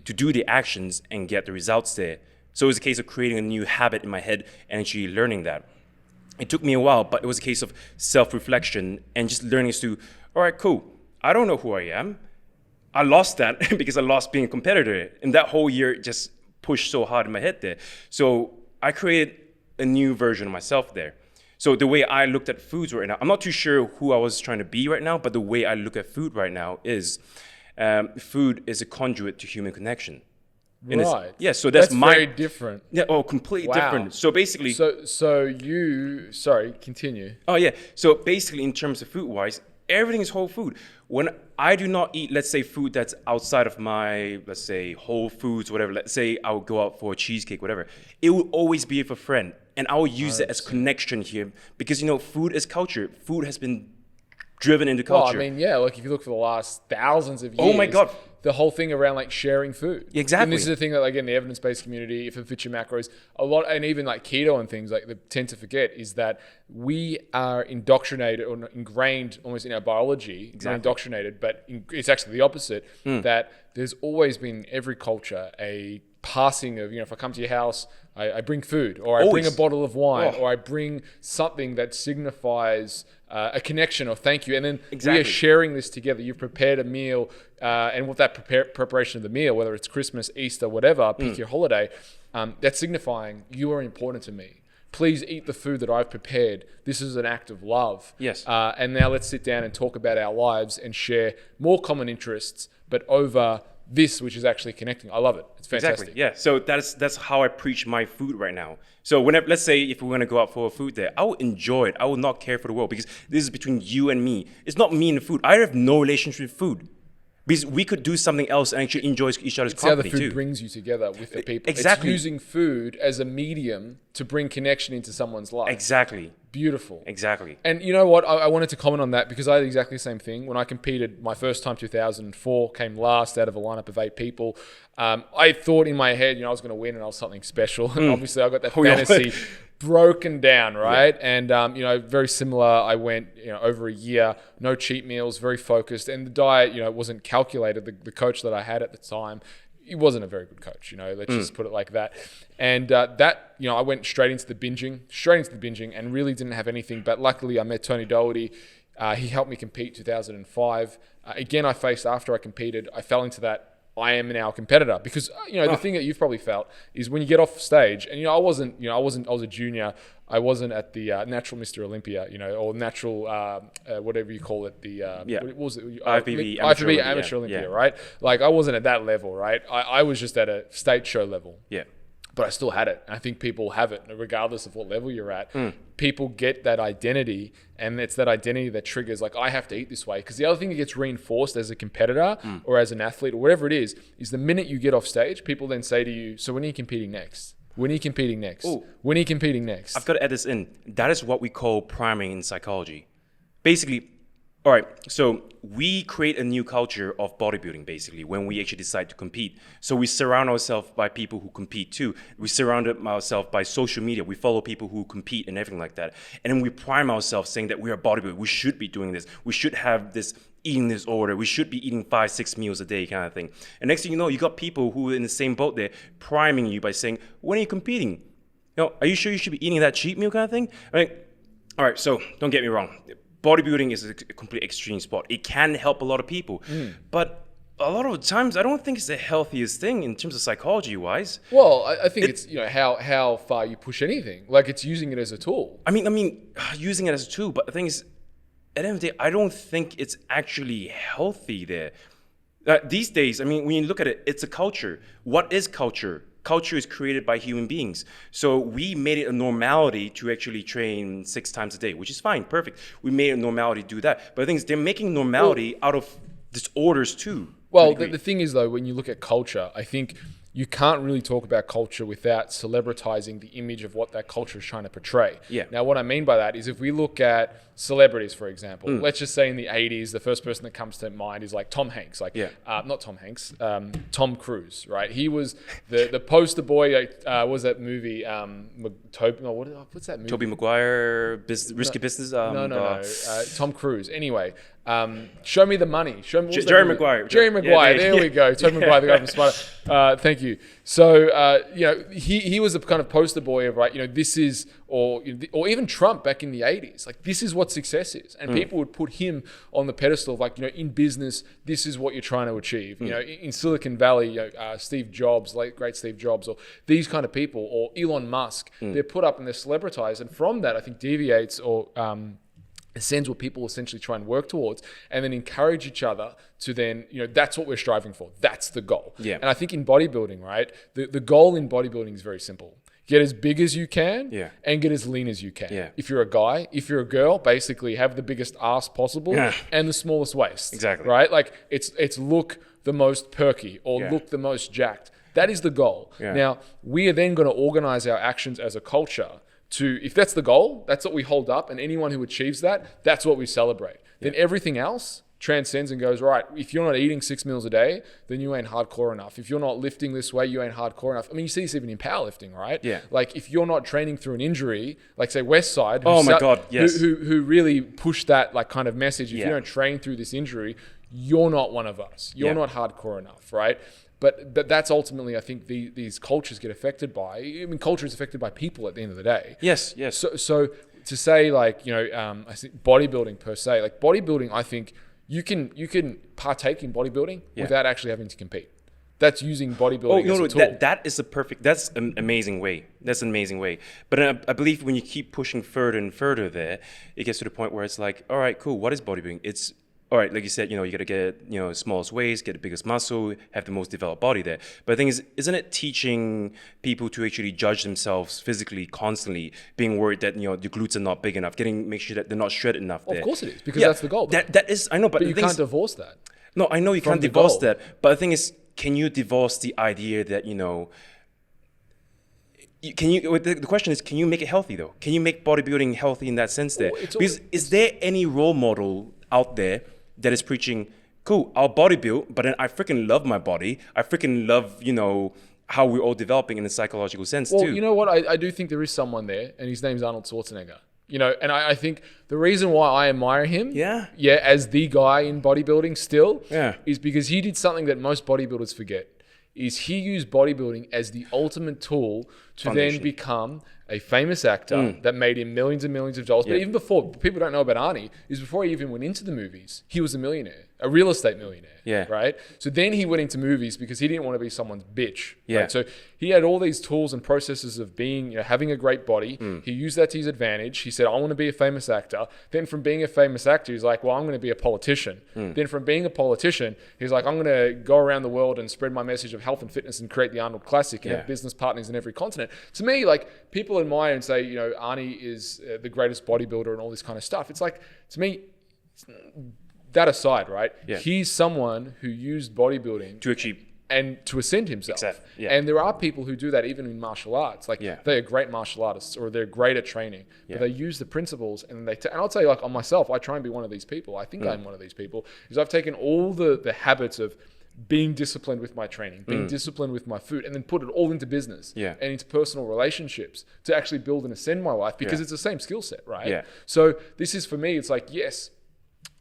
to do the actions and get the results there. So it was a case of creating a new habit in my head and actually learning that. It took me a while, but it was a case of self-reflection and just learning as to, all right, cool. I don't know who I am. I lost that because I lost being a competitor. And that whole year just pushed so hard in my head there. So I created a new version of myself there. So the way I looked at foods right now, I'm not too sure who I was trying to be right now, but the way I look at food right now is food is a conduit to human connection. Right. Yeah, so that's very different. Yeah, completely different. So basically... Sorry, continue. Oh, yeah. So basically, in terms of food-wise, everything is whole food. When I do not eat, let's say, food that's outside of my, let's say, Whole Foods, whatever. Let's say I would go out for a cheesecake, whatever. It will always be with a friend. And I will use it as connection here. Because, food is culture. Food has been driven into culture. Well, I mean, yeah, like if you look for the last thousands of years. Oh, my God. The whole thing around like sharing food. Exactly. And this is the thing that like in the evidence-based community, if it fits your macros, a lot, and even like keto and things like they tend to forget is that we are indoctrinated or ingrained almost in our biology. Not indoctrinated, but it's actually the opposite. That there's always been in every culture a passing of, if I come to your house, I bring food, or I bring a bottle of wine, or I bring something that signifies a connection or thank you. And then we are sharing this together. You've prepared a meal, and with that preparation of the meal, whether it's Christmas, Easter, whatever, pick your holiday, that's signifying you are important to me. Please eat the food that I've prepared. This is an act of love. Yes. And now let's sit down and talk about our lives and share more common interests, but over this, which is actually connecting. I love it. It's fantastic. Exactly. Yeah. So that's how I preach my food right now. So whenever, let's say if we're going to go out for a food there, I will enjoy it. I will not care for the world because this is between you and me. It's not me and the food. I have no relationship with food. Because we could do something else and actually enjoy each other's company too. It's how the food brings you together with the people. Exactly. It's using food as a medium to bring connection into someone's life. Exactly. Beautiful. Exactly. And you know what? I wanted to comment on that because I had exactly the same thing. When I competed my first time, 2004, came last out of a lineup of 8 people. I thought in my head, I was going to win and I was something special. And obviously I got that fantasy broken down, right? Yeah. And, very similar. I went, over a year, no cheat meals, very focused. And the diet, wasn't calculated. The coach that I had at the time, he wasn't a very good coach, let's just put it like that. And I went straight into the binging and really didn't have anything. But luckily I met Tony Doherty. He helped me compete 2005. Again, I faced after I competed, I fell into that I am now a competitor because, the thing that you've probably felt is when you get off stage and, I was a junior. I wasn't at the natural Mr. Olympia, or natural, whatever you call it. What was it? IFBB Amateur Olympia, right? Like I wasn't at that level, right? I was just at a state show level. Yeah. But I still had it. I think people have it regardless of what level you're at. People get that identity, and it's that identity that triggers like, I have to eat this way. Because the other thing that gets reinforced as a competitor or as an athlete or whatever it is the minute you get off stage, people then say to you, so when are you competing next? When are you competing next? Ooh. When are you competing next? I've got to add this in. That is what we call priming in psychology. Basically, All right, so we create a new culture of bodybuilding basically when we actually decide to compete. So we surround ourselves by people who compete too. We surround ourselves by social media. We follow people who compete and everything like that. And then we prime ourselves saying that we are bodybuilders. We should be doing this. We should have this eating disorder. We should be eating 5-6 meals a day kind of thing. And next thing you know, you got people who are in the same boat there priming you by saying, when are you competing? Are you sure you should be eating that cheat meal kind of thing? I mean, all right, so don't get me wrong. Bodybuilding is a complete extreme sport. It can help a lot of people, but a lot of times I don't think it's the healthiest thing in terms of psychology-wise. Well, I think it's how far you push anything. Like it's using it as a tool. I mean, using it as a tool. But the thing is, at the end of the day, I don't think it's actually healthy there. These days, I mean, when you look at it, it's a culture. What is culture? Culture is created by human beings. So we made it a normality to actually train 6 times a day, which is fine, perfect. We made it a normality to do that. But the thing is, they're making normality out of disorders too. Well, the thing is, though, when you look at culture, I think you can't really talk about culture without celebritizing the image of what that culture is trying to portray. Yeah. Now, what I mean by that is if we look at celebrities, for example, let's just say in the 80s, the first person that comes to mind is like Tom Hanks. Not Tom Hanks, Tom Cruise, right? He was the poster boy. Was that movie? What's that movie? Tobey Maguire, Risky Business. No. Tom Cruise. Anyway, Show Me the Money. Jerry Maguire. Jerry Maguire. There we go. Tobey Maguire, the guy from Spider. Thank you. So he was a kind of poster boy of this is or even Trump back in the 80s. Like this is what success is, and people would put him on the pedestal of in business, this is what you're trying to achieve. In Silicon Valley, Steve Jobs, late great Steve Jobs, or these kind of people, or Elon Musk, they're put up and they're celebritized, and from that, I think deviates or ascends what people essentially try and work towards, and then encourage each other to then, that's what we're striving for. That's the goal. Yeah. And I think in bodybuilding, right, the goal in bodybuilding is very simple. Get as big as you can and get as lean as you can. Yeah. If you're a guy, if you're a girl, basically have the biggest ass possible and the smallest waist. Exactly. Right? Like it's look the most perky or look the most jacked. That is the goal. Yeah. Now, we are then going to organize our actions as a culture to, if that's the goal, that's what we hold up, and anyone who achieves that, that's what we celebrate. Then everything else transcends and goes, right, if you're not eating 6 meals a day, then you ain't hardcore enough. If you're not lifting this way, you ain't hardcore enough. I mean, you see this even in powerlifting, right? Yeah. Like if you're not training through an injury, like say Westside, who really pushed that like kind of message, if you don't train through this injury, you're not one of us. You're not hardcore enough, right? But that's ultimately, I think, these cultures get affected by. I mean, culture is affected by people at the end of the day. Yes. So to say I think bodybuilding per se, like bodybuilding, I think you can partake in bodybuilding without actually having to compete. That's using bodybuilding as a tool. That's an amazing way. That's an amazing way. But I believe when you keep pushing further and further there, it gets to the point where it's like, all right, cool. What is bodybuilding? It's all right, like you said, you got to get, smallest waist, get the biggest muscle, have the most developed body there. But the thing is, isn't it teaching people to actually judge themselves physically constantly, being worried that, the glutes are not big enough, make sure that they're not shredded enough there? Of course it is, because that's the goal. That is, I know, but you can't divorce that. No, I know you can't divorce that. But the thing is, can you divorce the idea that, the question is, can you make it healthy though? Can you make bodybuilding healthy in that sense there? Because is there any role model out there that is preaching, cool, I'll bodybuild, but then I freaking love my body. I freaking love, how we're all developing in a psychological sense too. Well, you know what? I do think there is someone there, and his name's Arnold Schwarzenegger. And I think the reason why I admire him, as the guy in bodybuilding still, is because he did something that most bodybuilders forget. Is he used bodybuilding as the ultimate tool to then become a famous actor that made him millions and millions of dollars. But even before, people don't know about Arnie, is before he even went into the movies, he was a millionaire, a real estate millionaire, right? So then he went into movies because he didn't want to be someone's bitch. Right? So he had all these tools and processes of being, having a great body. He used that to his advantage. He said, I want to be a famous actor. Then from being a famous actor, he's like, well, I'm going to be a politician. Then from being a politician, he's like, I'm going to go around the world and spread my message of health and fitness and create the Arnold Classic and have business partners in every continent. To me, like, people admire and say, Arnie is the greatest bodybuilder and all this kind of stuff. It's like, to me, that aside, right? He's someone who used bodybuilding to actually and to ascend himself. Exactly, yeah. And there are people who do that even in martial arts. Like they are great martial artists or they're great at training, but they use the principles and and I'll tell you, like on myself, I try and be one of these people. I think I'm one of these people, is I've taken all the habits of being disciplined with my training, being disciplined with my food, and then put it all into business and into personal relationships to actually build and ascend my life, because it's the same skill set, right? Yeah. So this is, for me, it's like, yes,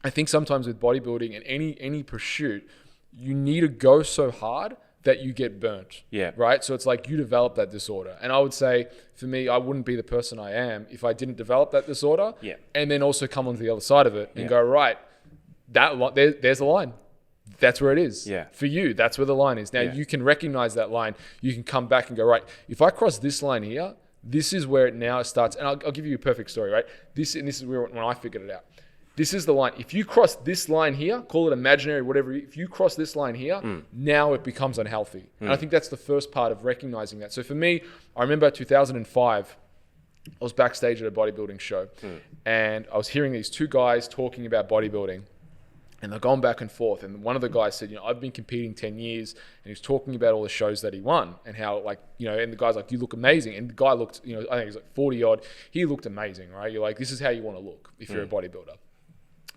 I think sometimes with bodybuilding and any pursuit, you need to go so hard that you get burnt. Yeah. Right? So it's like you develop that disorder. And I would say, for me, I wouldn't be the person I am if I didn't develop that disorder and then also come onto the other side of it and go, right, there's a line. That's where it is. Yeah. For you, that's where the line is. Now, you can recognize that line. You can come back and go, right, if I cross this line here, this is where it now starts. And I'll give you a perfect story, right? This is where when I figured it out. This is the line. If you cross this line here, call it imaginary, whatever. If you cross this line here, now it becomes unhealthy. And I think that's the first part of recognizing that. So for me, I remember 2005, I was backstage at a bodybuilding show and I was hearing these two guys talking about bodybuilding. And they're going back and forth. And one of the guys said, I've been competing 10 years. And he was talking about all the shows that he won and how, and the guy's like, you look amazing. And the guy looked, I think he's like 40 odd. He looked amazing, right? You're like, this is how you want to look if you're a bodybuilder.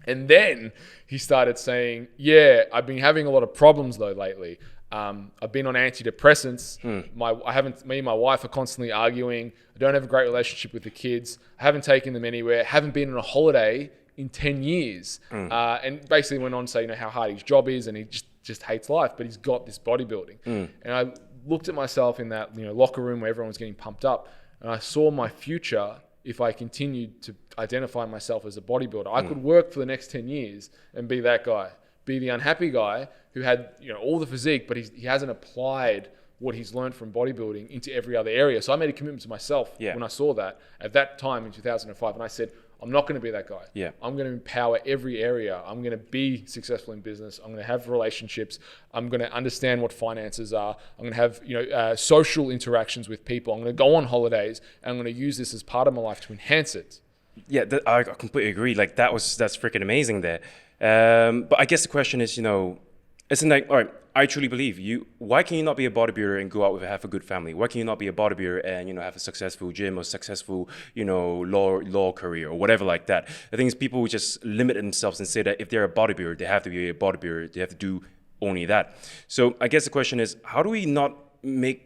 And then he started saying, yeah, I've been having a lot of problems though lately. I've been on antidepressants. Me and my wife are constantly arguing. I don't have a great relationship with the kids. I haven't taken them anywhere. Haven't been on a holiday in 10 years. And basically went on to say, how hard his job is and he just hates life, but he's got this bodybuilding. And I looked at myself in that locker room where everyone was getting pumped up, and I saw my future if I continued to identify myself as a bodybuilder. I could work for the next 10 years and be that guy, be the unhappy guy who had all the physique, but he hasn't applied what he's learned from bodybuilding into every other area. So I made a commitment to myself when I saw that at that time in 2005, and I said, I'm not going to be that guy. Yeah. I'm going to empower every area. I'm going to be successful in business. I'm going to have relationships. I'm going to understand what finances are. I'm going to have social interactions with people. I'm going to go on holidays, and I'm going to use this as part of my life to enhance it. Yeah, I completely agree. Like that's freaking amazing there. But I guess the question is, isn't like, all right, I truly believe you. Why can you not be a bodybuilder and go out with have a good family? Why can you not be a bodybuilder and have a successful gym or successful law career or whatever like that? I think it's people who just limit themselves and say that if they're a bodybuilder, they have to be a bodybuilder. They have to do only that. So I guess the question is, how do we make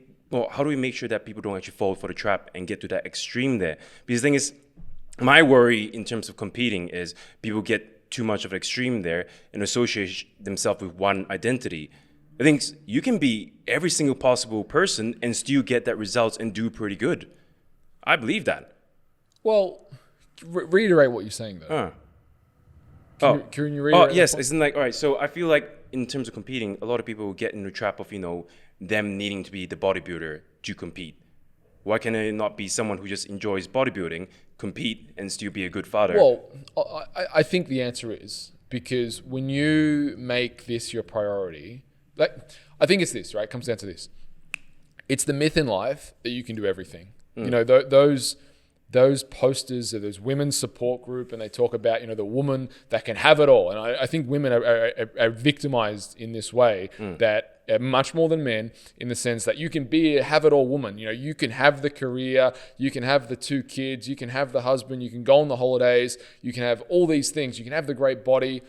sure that people don't actually fall for the trap and get to that extreme there? Because the thing is, my worry in terms of competing is people get too much of an extreme there and associate themselves with one identity. I think you can be every single possible person and still get that results and do pretty good. I believe that. Well, reiterate what you're saying though. Can you reiterate? Oh, yes. It's like, all right. So I feel like in terms of competing, a lot of people get in the trap of, them needing to be the bodybuilder to compete. Why can it not be someone who just enjoys bodybuilding, compete, and still be a good father? Well, I think the answer is because when you make this your priority, I think it's this, right? It comes down to this. It's the myth in life that you can do everything. Those posters of those women's support group, and they talk about, the woman that can have it all. And I think women are victimized in this way that much more than men, in the sense that you can be a have-it-all woman. You can have the career, you can have the 2 kids, you can have the husband, you can go on the holidays, you can have all these things, you can have the great body.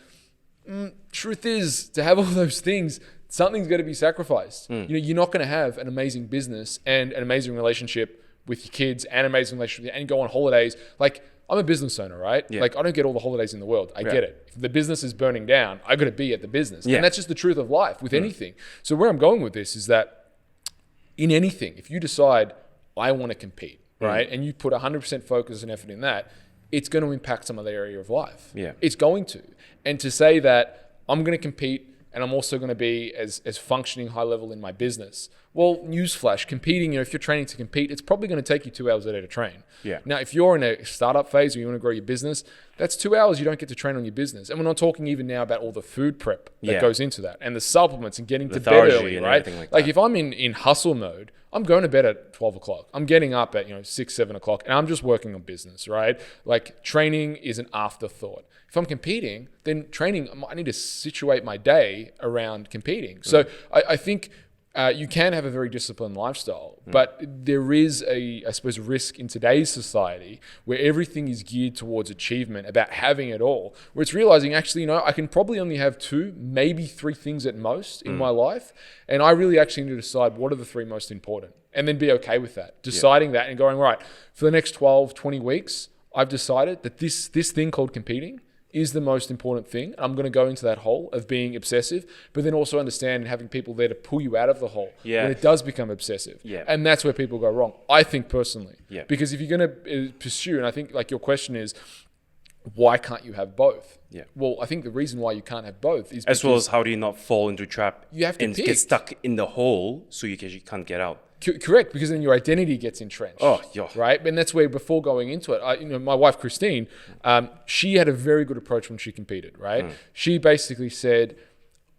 Truth is, to have all those things, something's got to be sacrificed. You're not going to have an amazing business and an amazing relationship with your kids and an amazing relationship and go on holidays. Like, I'm a business owner, right? Yeah. Like, I don't get all the holidays in the world. I get it. If the business is burning down, I got to be at the business. And that's just the truth of life with anything. So where I'm going with this is that in anything, if you decide I want to compete, right? And you put 100% focus and effort in that, it's going to impact some other area of life. Yeah. It's going to. And to say that I'm going to compete and I'm also going to be as functioning high level in my business. Well, newsflash, competing, if you're training to compete, it's probably going to take you 2 hours a day to train. Yeah. Now, if you're in a startup phase or you want to grow your business, that's 2 hours you don't get to train on your business. And we're not talking even now about all the food prep that goes into that and the supplements and getting to bed early, right? Like if I'm in hustle mode, I'm going to bed at 12 o'clock. I'm getting up at 6, 7 o'clock and I'm just working on business, right? Like training is an afterthought. If I'm competing, then training, I need to situate my day around competing. So I think you can have a very disciplined lifestyle, but there is I suppose, risk in today's society where everything is geared towards achievement, about having it all, where it's realizing actually, I can probably only have 2, maybe 3 things at most in my life. And I really actually need to decide what are the 3 most important and then be okay with that, deciding that and going, right, for the next 12, 20 weeks, I've decided that this thing called competing is the most important thing. I'm going to go into that hole of being obsessive, but then also understand and having people there to pull you out of the hole when it does become obsessive. Yeah. And that's where people go wrong, I think personally. Yeah. Because if you're going to pursue, and I think like your question is, why can't you have both? Yeah. Well, I think the reason why you can't have both is as well as how do you not fall into a trap you have to and pick. get stuck in the hole so you can't get out. Correct, because then your identity gets entrenched. Oh, yeah. Right? And that's where, before going into it, my wife, Christine, she had a very good approach when she competed, right? She basically said,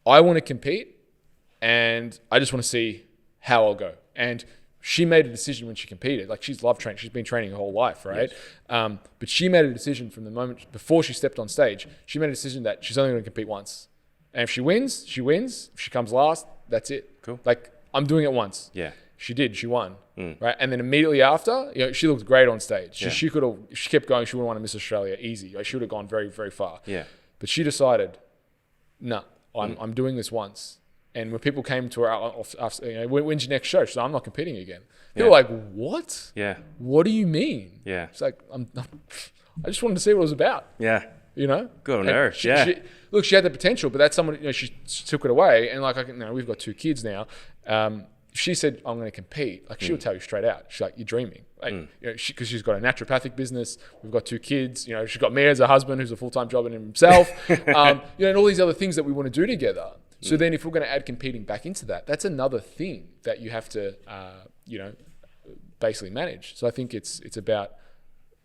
I want to compete and I just want to see how I'll go. And she made a decision when she competed. Like, she's loved training. She's been training her whole life, right? Yes. But she made a decision from the moment before she stepped on stage. She made a decision that she's only going to compete once. And if she wins, she wins. If she comes last, that's it. Cool. Like, I'm doing it once. Yeah. She did. She won, right? And then immediately after, she looked great on stage. She kept going. She would have won Miss Australia easy. She would have gone very, very far. Yeah. But she decided, no, I'm doing this once. And when people came to her after, when's your next show? She's like, I'm not competing again. People were like, what? Yeah. What do you mean? Yeah. She's like, I just wanted to see what it was about. Yeah. Good on And her. She had the potential, but that's someone, she took it away. And like, we've got 2 kids now. She said, I'm going to compete. Like, she'll tell you straight out. She's like, you're dreaming. Like, because she's got a naturopathic business. We've got 2 kids. She's got me as a husband who's a full-time job in himself. And all these other things that we want to do together. So then if we're going to add competing back into that, that's another thing that you have to, basically manage. So I think it's about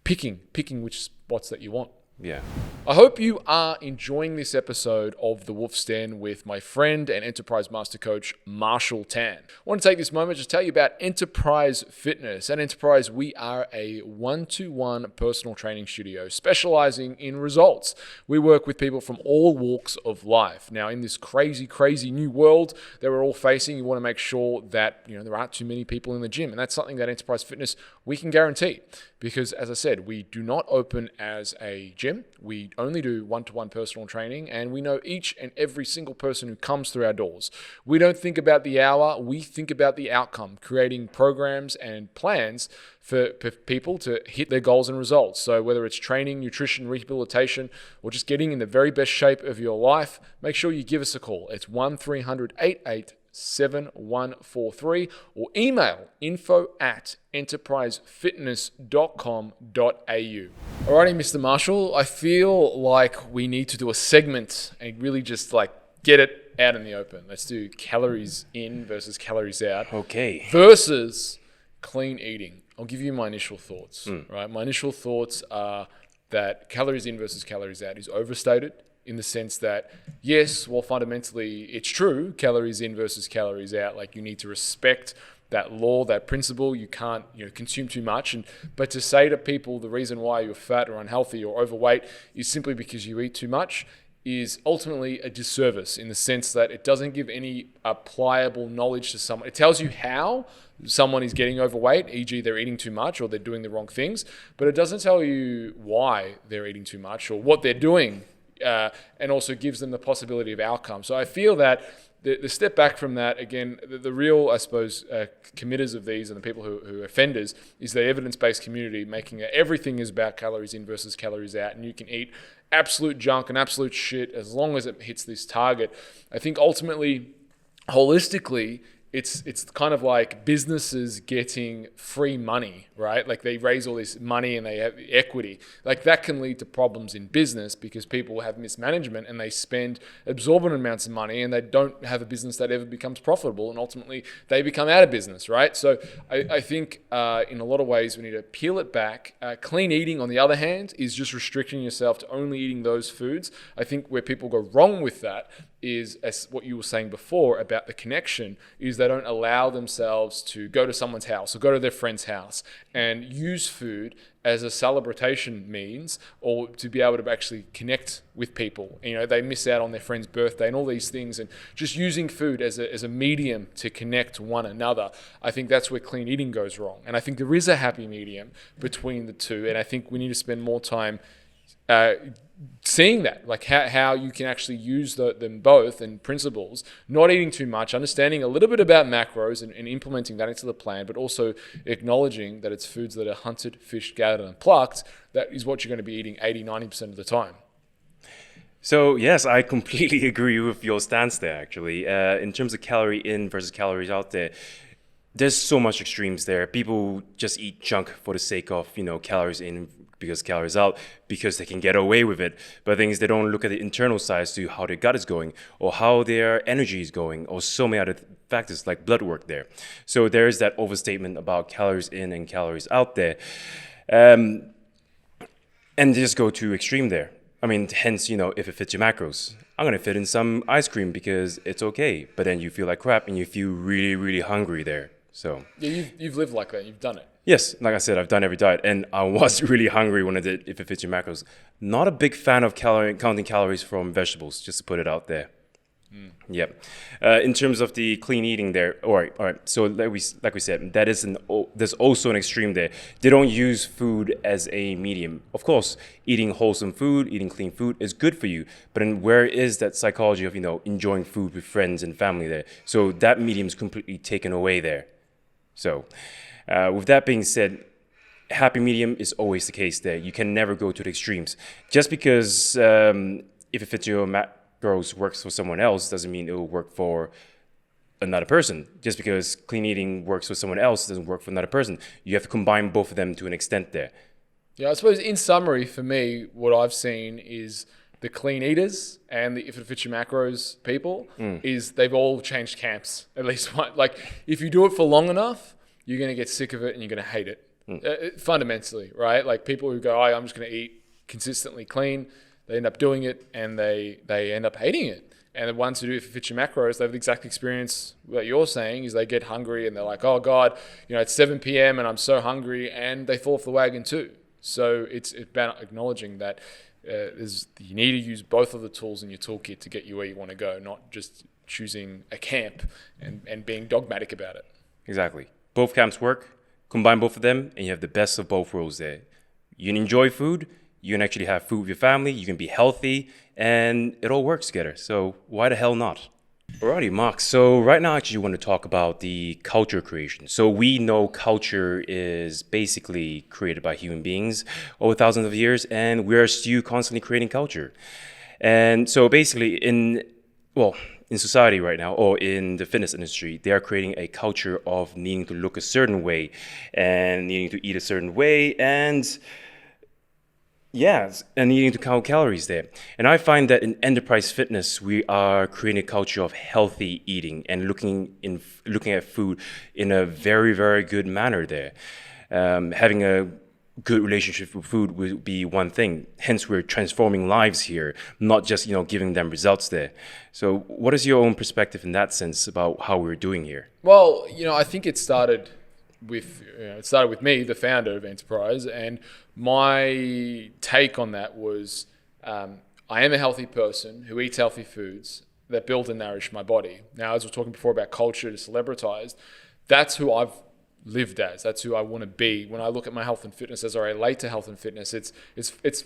picking which spots that you want. Yeah. I hope you are enjoying this episode of The Wolf's Den with my friend and Enterprise Master Coach, Marshall Tan. I want to take this moment to tell you about Enterprise Fitness. At Enterprise, we are a 1-to-1 personal training studio specializing in results. We work with people from all walks of life. Now, in this crazy, crazy new world that we're all facing, you want to make sure that there aren't too many people in the gym. And that's something that Enterprise Fitness, we can guarantee. Because, as I said, we do not open as a gym. We only do 1-to-1 personal training, and we know each and every single person who comes through our doors. We don't think about the hour, we think about the outcome, creating programs and plans for people to hit their goals and results. So whether it's training, nutrition, rehabilitation, or just getting in the very best shape of your life, make sure you give us a call. It's 1-300-88-7143 or email info@enterprisefitness.com.au. Alrighty, Mr. Marshall, I feel like we need to do a segment and really just get it out in the open. Let's do calories in versus calories out. Okay. Versus clean eating. I'll give you my initial thoughts, right? My initial thoughts are that calories in versus calories out is overstated, in the sense that, yes, well, fundamentally, it's true, calories in versus calories out. Like, you need to respect that law, that principle. You can't consume too much. But to say to people the reason why you're fat or unhealthy or overweight is simply because you eat too much is ultimately a disservice, in the sense that it doesn't give any applicable knowledge to someone. It tells you how someone is getting overweight, e.g. they're eating too much or they're doing the wrong things, but it doesn't tell you why they're eating too much or what they're doing, and also gives them the possibility of outcome. So I feel that the step back from that, again, the real, I suppose, committers of these and the people who are offenders is the evidence-based community, making it everything is about calories in versus calories out, and you can eat absolute junk and absolute shit as long as it hits this target. I think ultimately, holistically, it's kind of like businesses getting free money, right? Like, they raise all this money and they have equity. Like, that can lead to problems in business because people have mismanagement and they spend exorbitant amounts of money and they don't have a business that ever becomes profitable, and ultimately they become out of business, right? So I think in a lot of ways we need to peel it back. Clean eating, on the other hand, is just restricting yourself to only eating those foods. I think where people go wrong with that is, as what you were saying before about the connection, is they don't allow themselves to go to someone's house or go to their friend's house and use food as a celebration means, or to be able to actually connect with people. You know, they miss out on their friend's birthday and all these things, and just using food as a medium to connect one another. I think that's where clean eating goes wrong. And I think there is a happy medium between the two. And I think we need to spend more time seeing that, like how you can actually use them both and principles, not eating too much, understanding a little bit about macros and implementing that into the plan, but also acknowledging that it's foods that are hunted, fished, gathered, and plucked. That is what you're going to be eating 80-90% of the time. So yes, I completely agree with your stance there, actually. In terms of calorie in versus calories out there, there's so much extremes there. People just eat junk for the sake of, calories in because calories out, because they can get away with it. But things they don't look at the internal sides to how their gut is going, or how their energy is going, or so many other factors like blood work there. So there is that overstatement about calories in and calories out there. And they just go too extreme there. I mean, hence, if it fits your macros, I'm going to fit in some ice cream because it's okay. But then you feel like crap and you feel really, really hungry there. So yeah, you've lived like that. You've done it. Yes, like I said, I've done every diet, and I was really hungry when I did If It Fits Your Macros. Not a big fan of counting calories from vegetables, just to put it out there. Yep. In terms of the clean eating there, all right. So like we said, there's also an extreme there. They don't use food as a medium. Of course, eating wholesome food, eating clean food is good for you. But then where is that psychology of enjoying food with friends and family there? So that medium is completely taken away there. So. With that being said, happy medium is always the case there. You can never go to the extremes. Just because If It Fits Your Macros works for someone else doesn't mean it will work for another person. Just because clean eating works for someone else doesn't work for another person. You have to combine both of them to an extent there. Yeah, I suppose in summary, for me, what I've seen is the clean eaters and the If It Fits Your Macros people is they've all changed camps, at least one. Like, if you do it for long enough, you're going to get sick of it and you're going to hate it. Fundamentally, right? Like people who go, I'm just going to eat consistently clean, they end up doing it and they end up hating it. And the ones who do If It Fits Your Macros, they have the exact experience what you're saying, is they get hungry and they're like, oh God, it's 7 p.m. and I'm so hungry, and they fall off the wagon too. So it's about acknowledging that you need to use both of the tools in your toolkit to get you where you want to go, not just choosing a camp and being dogmatic about it. Exactly. Both camps work, combine both of them, and you have the best of both worlds there. You can enjoy food, you can actually have food with your family, you can be healthy, and it all works together. So why the hell not? Alrighty, Mark. So right now I actually want to talk about the culture creation. So we know culture is basically created by human beings over thousands of years, and we're still constantly creating culture. And so basically in society right now, or in the fitness industry, they are creating a culture of needing to look a certain way and needing to eat a certain way and needing to count calories there. And I find that in enterprise fitness, we are creating a culture of healthy eating and looking at food in a very, very good manner there. Having a good relationship with food would be one thing. Hence, we're transforming lives here, not just giving them results there. So, what is your own perspective in that sense about how we're doing here? Well, I think it started with me, the founder of Enterprise, and my take on that was I am a healthy person who eats healthy foods that build and nourish my body. Now, as we were talking before about culture to celebritized, that's who I've lived as. That's who I want to be. When I look at my health and fitness as I relate to health and fitness,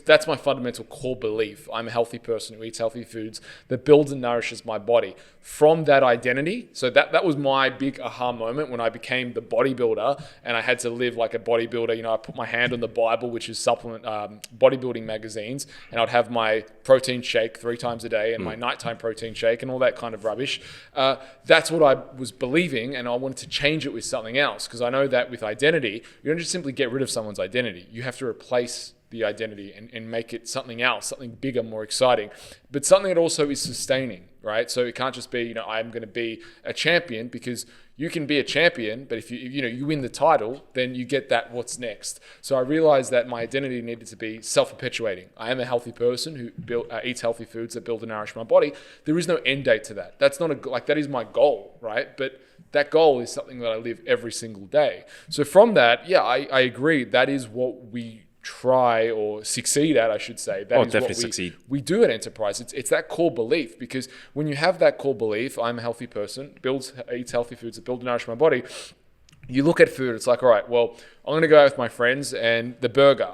that's my fundamental core belief. I'm a healthy person who eats healthy foods that builds and nourishes my body. From that identity, so that was my big aha moment when I became the bodybuilder and I had to live like a bodybuilder. I put my hand on the Bible, which is supplement bodybuilding magazines, and I'd have my protein shake 3 times a day and my nighttime protein shake and all that kind of rubbish. That's what I was believing, and I wanted to change it with something else, because I know that with identity, you don't just simply get rid of someone's identity. You have to replace the identity and make it something else, something bigger, more exciting, but something that also is sustaining. right? So it can't just be, I'm going to be a champion, because you can be a champion, but if you win the title, then you get that what's next. So I realized that my identity needed to be self-perpetuating. I am a healthy person who eats healthy foods that build and nourish my body. There is no end date to that. That's not that is my goal, right? But that goal is something that I live every single day. So from that, yeah, I agree. That is what we try or succeed at, I should say. That is definitely what succeed. We do at Enterprise. It's that core belief, because when you have that core belief, I'm a healthy person, eats healthy foods that build and nourish my body, you look at food, it's like, all right, well, I'm going to go out with my friends, and the burger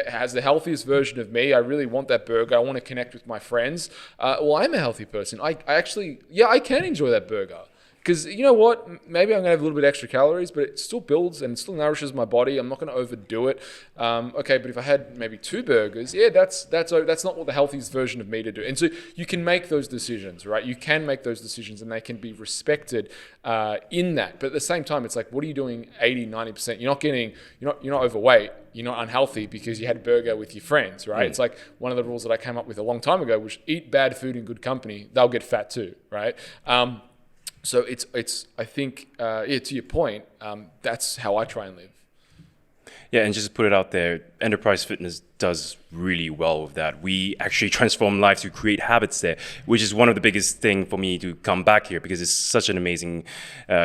has the healthiest version of me. I really want that burger. I want to connect with my friends. Well, I'm a healthy person. I can enjoy that burger. Because you know what? Maybe I'm going to have a little bit extra calories, but it still builds and it still nourishes my body. I'm not going to overdo it. Okay, but if I had maybe 2 burgers, yeah, that's not what the healthiest version of me to do. And so you can make those decisions, right? You can make those decisions, and they can be respected in that. But at the same time, it's like, what are you doing 80, 90%? You're not overweight. You're not unhealthy because you had a burger with your friends, right? It's like one of the rules that I came up with a long time ago, which eat bad food in good company, they'll get fat too, right? So it's I think to your point, that's how I try and live. Yeah, and just to put it out there, Enterprise Fitness does really well with that. We actually transform lives to create habits there, which is one of the biggest thing for me to come back here, because it's such an amazing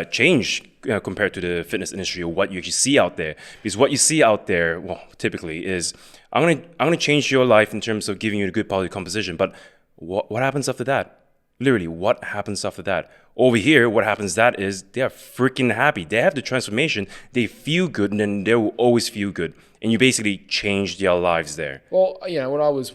change compared to the fitness industry, or what you actually see out there. Because what you see out there, well, typically is, I'm gonna change your life in terms of giving you a good body composition, but what happens after that? Literally, what happens after that? Over here, what happens that is they are freaking happy. They have the transformation. They feel good, and then they will always feel good. And you basically change their lives there. Well, when I was,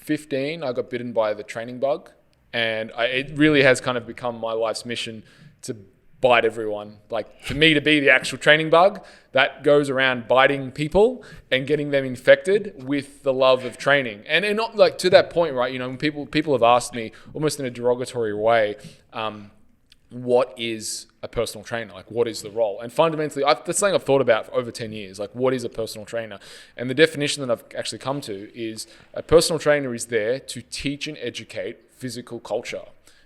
15, I got bitten by the training bug. And it really has kind of become my life's mission to bite everyone. Like, for me to be the actual training bug that goes around biting people and getting them infected with the love of training. And not like to that point, right? When people have asked me almost in a derogatory way, what is a personal trainer? Like, what is the role? And fundamentally, that's something I've thought about for over 10 years. Like, what is a personal trainer? And the definition that I've actually come to is a personal trainer is there to teach and educate physical culture.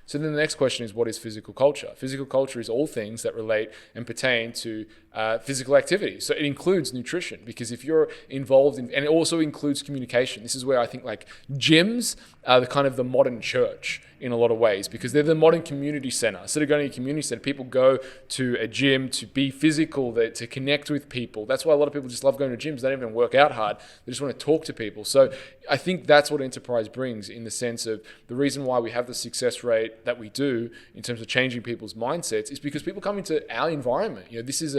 So then the next question is, what is physical culture? Physical culture is all things that relate and pertain to physical activity. So it includes nutrition, because if you're involved in, and it also includes communication. This is where I think like gyms are the kind of the modern church in a lot of ways, because they're the modern community center. Instead of going to a community center, people go to a gym to be physical, to connect with people. That's why a lot of people just love going to gyms. They don't even work out hard. They just want to talk to people. So I think that's what Enterprise brings, in the sense of the reason why we have the success rate that we do in terms of changing people's mindsets is because people come into our environment. This is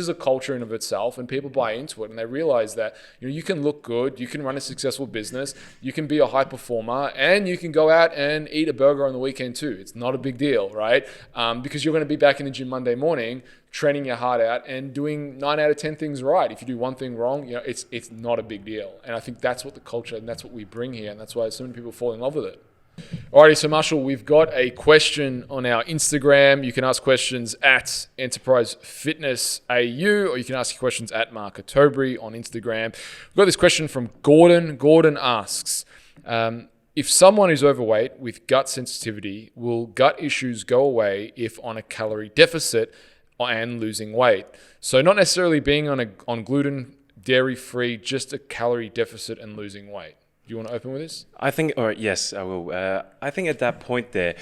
a culture in of itself, and people buy into it, and they realize that you can look good, you can run a successful business, you can be a high performer, and you can go out and eat a burger on the weekend too. It's not a big deal, right? Because you're going to be back in the gym Monday morning, training your heart out and doing 9 out of 10 things right. If you do one thing wrong, it's not a big deal. And I think that's what the culture, and that's what we bring here, and that's why so many people fall in love with it. Alrighty, so Marshall, we've got a question on our Instagram. You can ask questions at Enterprise Fitness AU, or you can ask your questions at Mark Atobri on Instagram. We've got this question from Gordon. Gordon asks, if someone is overweight with gut sensitivity, will gut issues go away if on a calorie deficit and losing weight? So not necessarily being on gluten, dairy-free, just a calorie deficit and losing weight. Do you want to open with this? I think, or yes, I will. I think at that point there,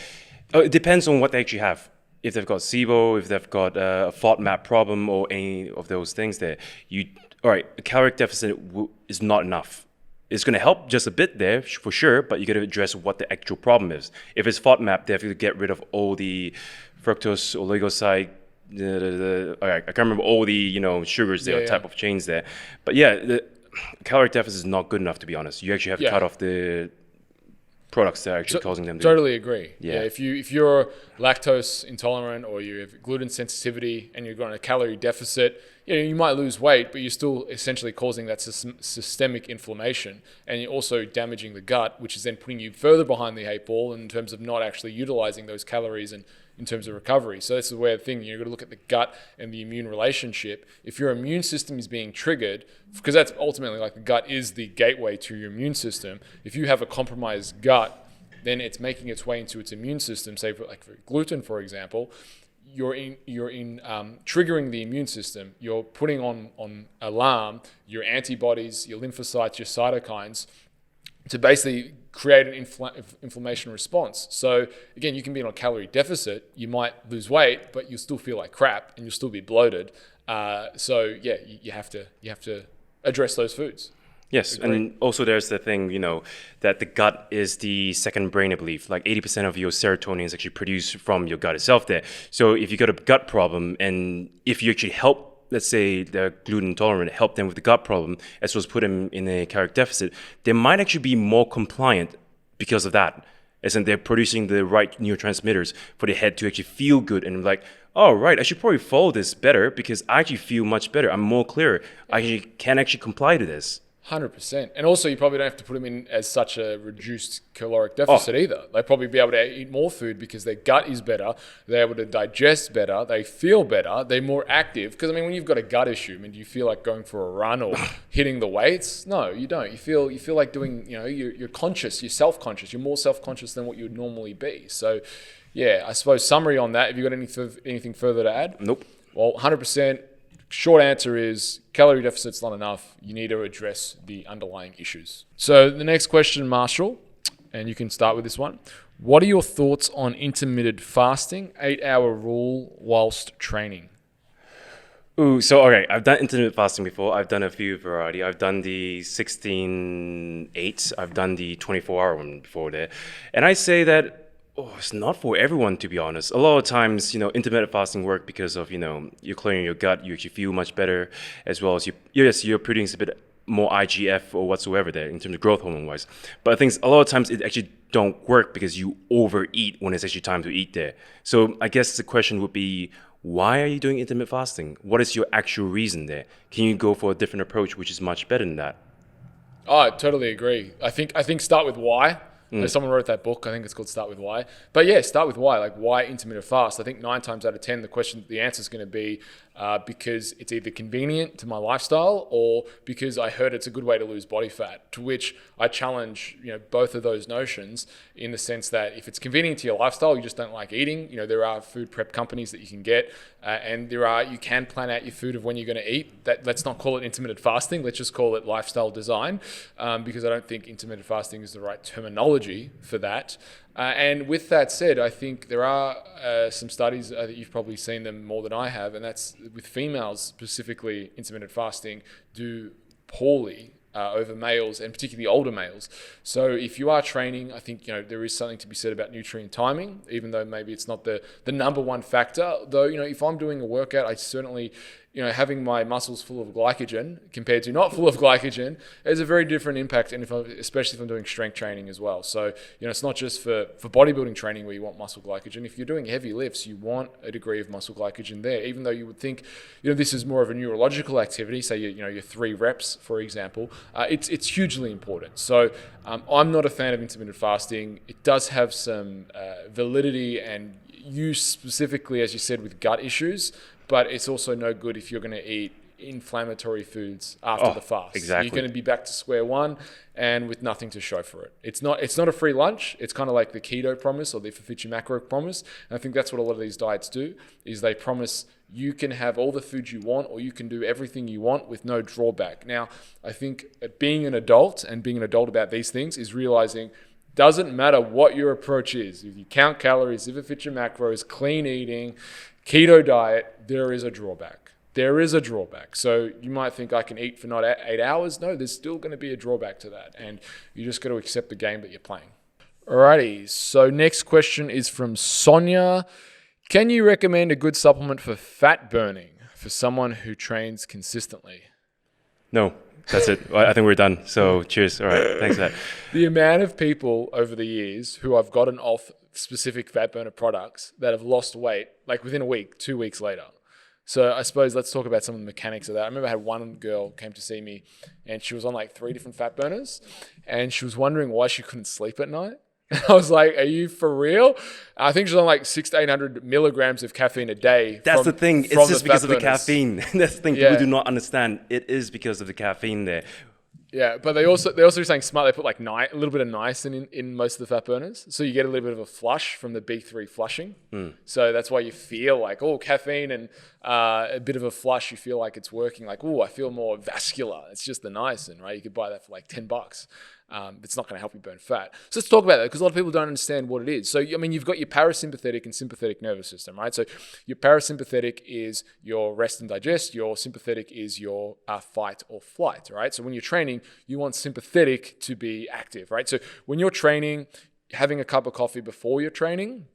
it depends on what they actually have. If they've got SIBO, if they've got a FODMAP problem, or any of those things there, a caloric deficit is not enough. It's going to help just a bit there for sure, but you got to address what the actual problem is. If it's FODMAP, they have to get rid of all the fructose, oligoside, I can't remember all the sugars there, type of chains there. But yeah, the caloric deficit is not good enough, to be honest. You actually have to cut off the products that are actually causing them to... Totally agree. Yeah. If you're lactose intolerant, or you have gluten sensitivity and you're on a calorie deficit, you might lose weight, but you're still essentially causing that systemic inflammation, and you're also damaging the gut, which is then putting you further behind the 8 ball in terms of not actually utilizing those calories and in terms of recovery. So that's the way of thing. You've got to look at the gut and the immune relationship. If your immune system is being triggered, because that's ultimately like the gut is the gateway to your immune system. If you have a compromised gut, then it's making its way into its immune system. Say for gluten, for example, you're in triggering the immune system. You're putting on alarm your antibodies, your lymphocytes, your cytokines to basically create an inflammation response. So again, you can be on a calorie deficit. You might lose weight, but you'll still feel like crap and you'll still be bloated. So yeah, you have to address those foods. Yes, and also there's the thing, that the gut is the second brain, I believe. Like 80% of your serotonin is actually produced from your gut itself there. So if you got a gut problem, and if you actually help, let's say they're gluten intolerant, help them with the gut problem, as well as put them in a caloric deficit, they might actually be more compliant because of that. As in they're producing the right neurotransmitters for the head to actually feel good and like, oh, right, I should probably follow this better because I actually feel much better. I'm more clear. I can actually comply to this. 100%. And also, you probably don't have to put them in as such a reduced caloric deficit either. They'll probably be able to eat more food because their gut is better. They're able to digest better. They feel better. They're more active. Because, when you've got a gut issue, do you feel like going for a run or hitting the weights? No, you don't. You feel like doing, you're conscious. You're self-conscious. You're more self-conscious than what you would normally be. So, yeah, I suppose summary on that. Have you got anything further to add? Nope. Well, 100%. Short answer is calorie deficit's not enough. You need to address the underlying issues. So the next question, Marshall, and you can start with this one. What are your thoughts on intermittent fasting, 8-hour rule whilst training? Ooh, so okay, I've done intermittent fasting before. I've done a few variety. I've done the 16/8. I've done the 24-hour one before there. And I say that it's not for everyone, to be honest. A lot of times, intermittent fasting work because of, you're clearing your gut, you actually feel much better, as well as you're producing a bit more IGF or whatsoever there in terms of growth hormone wise. But I think a lot of times it actually don't work because you overeat when it's actually time to eat there. So I guess the question would be, why are you doing intermittent fasting? What is your actual reason there? Can you go for a different approach, which is much better than that? Oh, I totally agree. I think start with why. Someone wrote that book. I think it's called Start With Why. But yeah, start with why. Like, why intermittent fast? I think 9 times out of 10, the answer is going to be because it's either convenient to my lifestyle or because I heard it's a good way to lose body fat. To which I challenge, both of those notions in the sense that if it's convenient to your lifestyle, you just don't like eating. There are food prep companies that you can get, and you can plan out your food of when you're going to eat. Let's not call it intermittent fasting. Let's just call it lifestyle design, because I don't think intermittent fasting is the right terminology for that. And with that said, I think there are some studies that you've probably seen them more than I have, and that's with females specifically. Intermittent fasting do poorly over males, and particularly older males. So if you are training, I think there is something to be said about nutrient timing, even though maybe it's not the number one factor. Though if I'm doing a workout, I certainly having my muscles full of glycogen compared to not full of glycogen is a very different impact, and especially if I'm doing strength training as well. So it's not just for bodybuilding training where you want muscle glycogen. If you're doing heavy lifts, you want a degree of muscle glycogen there, even though you would think this is more of a neurological activity. Say your 3 reps, for example, it's hugely important. So I'm not a fan of intermittent fasting. It does have some validity and use specifically, as you said, with gut issues. But it's also no good if you're going to eat inflammatory foods after the fast. Exactly. You're going to be back to square one and with nothing to show for it. It's not a free lunch. It's kind of like the keto promise or the Forfecci macro promise. And I think that's what a lot of these diets do, is they promise you can have all the food you want or you can do everything you want with no drawback. Now, I think being an adult and being an adult about these things is realizing doesn't matter what your approach is. If you count calories, if it fits your macros, clean eating, keto diet, there is a drawback. There is a drawback. So you might think I can eat for not 8 hours. No, there's still going to be a drawback to that. And you just got to accept the game that you're playing. Alrighty. So next question is from Sonia. Can you recommend a good supplement for fat burning for someone who trains consistently? No, that's it. I think we're done. So cheers. All right. Thanks for that. The amount of people over the years who I've gotten off specific fat burner products that have lost weight like within a week, 2 weeks later. So I suppose let's talk about some of the mechanics of that. I remember I had one girl came to see me and she was on like 3 different fat burners and she was wondering why she couldn't sleep at night. And I was like, are you for real? I think she's on like 600 to 800 milligrams of caffeine a day. That's the thing. It's just because of the caffeine. That's the thing people do not understand. It is because of the caffeine there. Yeah, but they're also saying smart. They put like a little bit of niacin in most of the fat burners, so you get a little bit of a flush from the B3 flushing. So that's why you feel like caffeine and a bit of a flush. You feel like it's working. Like I feel more vascular. It's just the niacin, right? You could buy that for like $10. It's not going to help you burn fat. So let's talk about that because a lot of people don't understand what it is. So, I mean, you've got your parasympathetic and sympathetic nervous system, right? So your parasympathetic is your rest and digest. Your sympathetic is your fight or flight, right? So when you're training, you want sympathetic to be active, right? So when you're training, having a cup of coffee before you're training,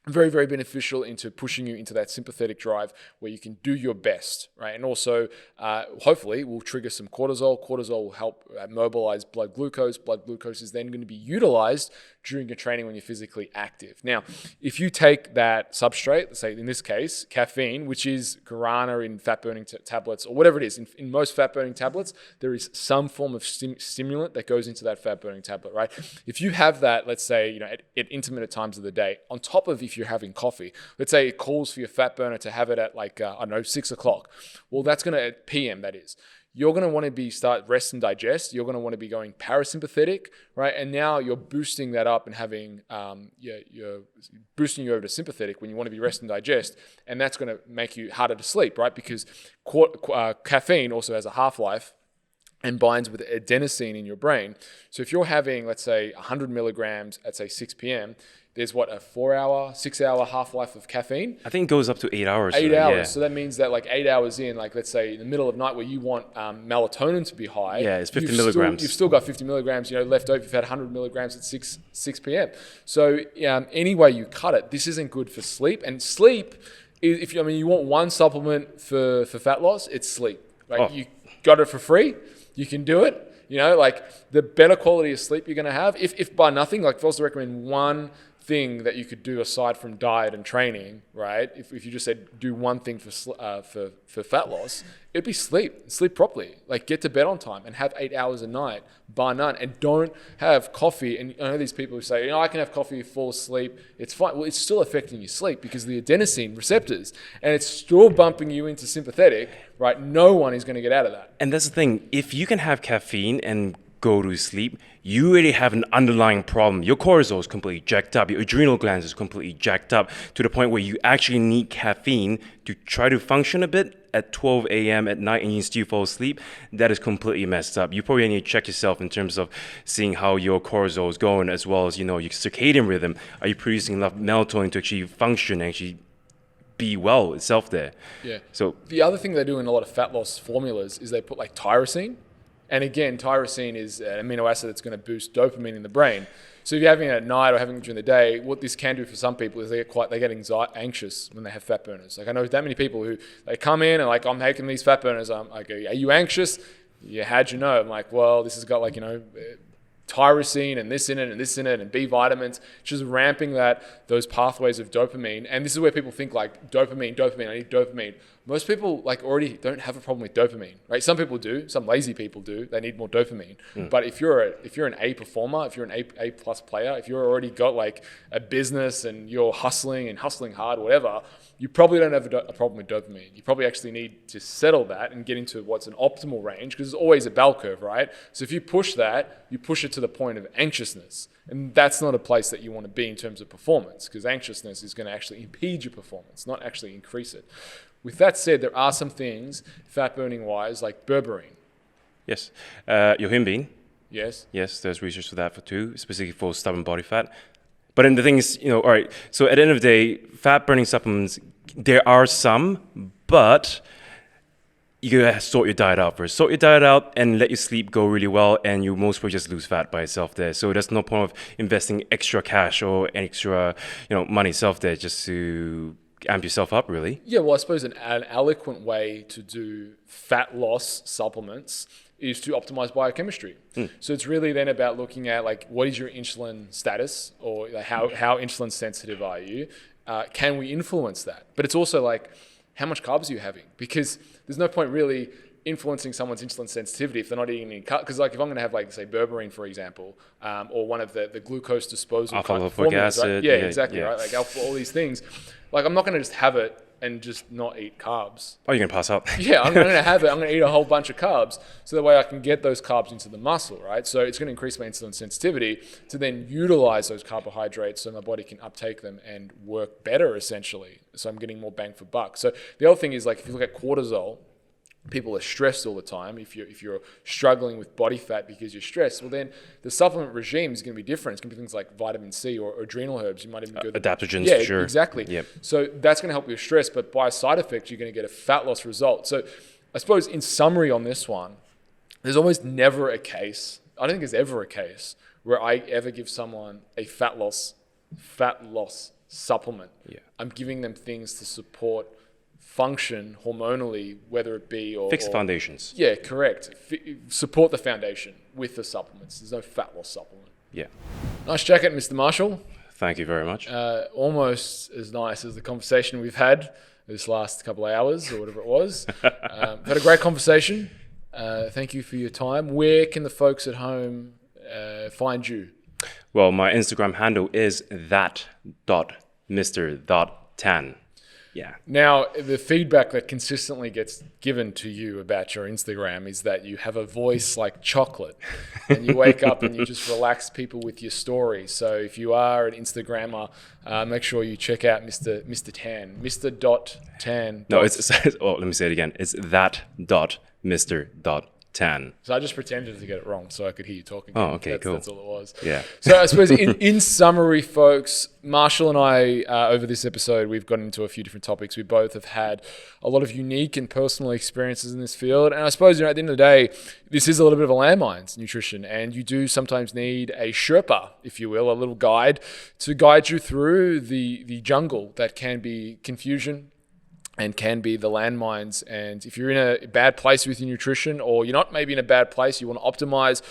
very, very beneficial into pushing you into that sympathetic drive where you can do your best, right? And also, hopefully, will trigger some cortisol. Cortisol will help mobilize blood glucose. Blood glucose is then going to be utilized during your training when you're physically active. Now, if you take that substrate, let's say in this case, caffeine, which is guarana in fat-burning tablets or whatever it is, in most fat-burning tablets, there is some form of stimulant that goes into that fat-burning tablet, right? If you have that, let's say, at intermittent times of the day, on top of if you're having coffee, let's say it calls for your fat burner to have it at 6 o'clock. Well, that's going to, at PM, that is. You're going to want to start rest and digest. You're going to want to be going parasympathetic, right? And now you're boosting that up and having, you're boosting you over to sympathetic when you want to be rest and digest. And that's going to make you harder to sleep, right? Because caffeine also has a half-life and binds with adenosine in your brain. So if you're having, let's say, 100 milligrams at, say, 6 p.m., there's what, a 6-hour half-life of caffeine? I think it goes up to 8 hours. 8 hours. Yeah. So that means that 8 hours in, let's say in the middle of night where you want melatonin to be high. Yeah, it's 50 milligrams. You've still got 50 milligrams, left over. You've had 100 milligrams at 6 p.m. So any way you cut it, this isn't good for sleep. And sleep, if you want one supplement for fat loss, it's sleep. You got it for free. You can do it. The better quality of sleep you're going to have, if by nothing, if I was to recommend one thing that you could do aside from diet and training, right? If you just said do one thing for fat loss, it'd be sleep properly. Get to bed on time and have 8 hours a night, bar none, and don't have coffee. And I know these people who say, I can have coffee, fall asleep, it's fine. Well, it's still affecting your sleep because the adenosine receptors, and it's still bumping you into sympathetic, right? No one is going to get out of that. And that's the thing. If you can have caffeine and go to sleep, you already have an underlying problem. Your cortisol is completely jacked up. Your adrenal glands is completely jacked up to the point where you actually need caffeine to try to function a bit at 12 a.m. at night and you still fall asleep. That is completely messed up. You probably need to check yourself in terms of seeing how your cortisol is going, as well as, your circadian rhythm. Are you producing enough melatonin to actually function and actually be well itself there? Yeah. So the other thing they do in a lot of fat loss formulas is they put tyrosine. And again, tyrosine is an amino acid that's going to boost dopamine in the brain. So if you're having it at night or having it during the day, what this can do for some people is they get anxious when they have fat burners. I know that many people who they come in and I'm taking these fat burners. I'm like, are you anxious? Yeah, how'd you know? I'm like, well, this has got tyrosine and this in it and this in it and B vitamins, just ramping those pathways of dopamine. And this is where people think dopamine, I need dopamine. Most people already don't have a problem with dopamine, right? Some people do, some lazy people do. They need more dopamine. But if you're an A performer, if you're an A plus player, if you're already got a business and you're hustling hard, whatever, you probably don't have a problem with dopamine. You probably actually need to settle that and get into what's an optimal range, because there's always a bell curve, right? So if you push that, you push it to the point of anxiousness. And that's not a place that you want to be in terms of performance, because anxiousness is going to actually impede your performance, not actually increase it. With that said, there are some things, fat-burning wise, like berberine. yes, yohimbine. Yes. Yes, there's research for that too, specifically for stubborn body fat. But then the thing is, all right, so at the end of the day, fat-burning supplements, there are some, but you gotta sort your diet out first. Sort your diet out and let your sleep go really well, and you most probably just lose fat by itself there. So there's no point of investing extra cash or extra, money itself there just to amp yourself up, really. Yeah, well, I suppose an eloquent way to do fat loss supplements is to optimize biochemistry. So it's really then about looking at what is your insulin status, or how insulin sensitive are you? Can we influence that? But it's also how much carbs are you having? Because there's no point really influencing someone's insulin sensitivity if they're not eating any carbs. Because if I'm going to have say berberine, for example, or one of the glucose disposal alpha-lipoic formulas, acid. right? Yeah, exactly, right? All these things. I'm not going to just have it and just not eat carbs. Oh, you're going to pass out. Yeah, I'm going to have it. I'm going to eat a whole bunch of carbs so that way I can get those carbs into the muscle, right? So it's going to increase my insulin sensitivity to then utilize those carbohydrates so my body can uptake them and work better, essentially. So I'm getting more bang for buck. So the other thing is, like, if you look at cortisol, people are stressed all the time. If you're struggling with body fat because you're stressed, well, then the supplement regime is going to be different. It's going to be things like vitamin C or adrenal herbs. You might even go adaptogens, yeah, for sure. Exactly. Yep. So that's going to help you with stress, but by side effect, you're going to get a fat loss result. So I suppose in summary on this one, there's almost never a case, I don't think there's ever a case where I ever give someone a fat loss supplement. Yeah. I'm giving them things to support function hormonally, whether it be Fix foundations. Yeah, correct. Support the foundation with the supplements. There's no fat loss supplement. Yeah. Nice jacket, Mr. Marshall. Thank you very much. Almost as nice as the conversation we've had this last couple of hours or whatever it was. Had a great conversation. Thank you for your time. Where can the folks at home find you? Well, my Instagram handle is that.mr.tan. Yeah. Now, the feedback that consistently gets given to you about your Instagram is that you have a voice like chocolate and you wake up and you just relax people with your story. So if you are an Instagrammer, make sure you check out Mr. Tan, Mr.Tan. No, it's oh, let me say it again. It's that.mr.tan. So I just pretended to get it wrong so I could hear you talking. Oh, okay, cool. That's all it was. Yeah. So I suppose in summary, folks, Marshall and I, over this episode, we've gotten into a few different topics. We both have had a lot of unique and personal experiences in this field. And I suppose, at the end of the day, this is a little bit of a landmines, nutrition. And you do sometimes need a Sherpa, if you will, a little guide to guide you through the jungle that can be confusion and can be the landmines. And if you're in a bad place with your nutrition, or you're not maybe in a bad place, you want to optimize,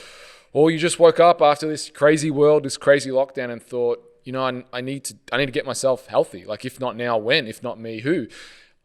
or you just woke up after this crazy world, this crazy lockdown, and thought, I need to get myself healthy. Like, if not now, when? If not me, who?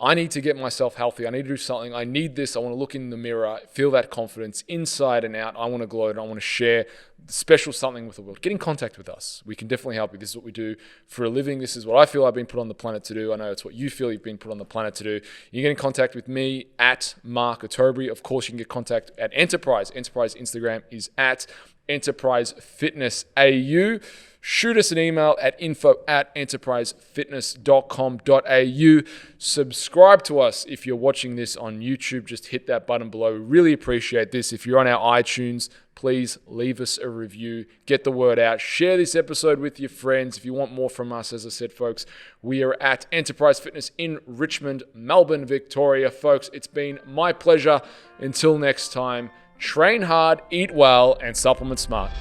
I need to get myself healthy. I need to do something. I need this. I want to look in the mirror, feel that confidence inside and out. I want to glow and I want to share special something with the world. Get in contact with us. We can definitely help you. This is what we do for a living. This is what I feel I've been put on the planet to do. I know it's what you feel you've been put on the planet to do. You get in contact with me at Mark Otobri. Of course, you can get contact at Enterprise. Enterprise Instagram is at Enterprise Fitness AU. Shoot us an email at info@enterprisefitness.com.au. Subscribe to us if you're watching this on YouTube. Just hit that button below. Really appreciate this. If you're on our iTunes, please leave us a review. Get the word out. Share this episode with your friends. If you want more from us, as I said, folks, we are at Enterprise Fitness in Richmond, Melbourne, Victoria. Folks, it's been my pleasure. Until next time, train hard, eat well, and supplement smart.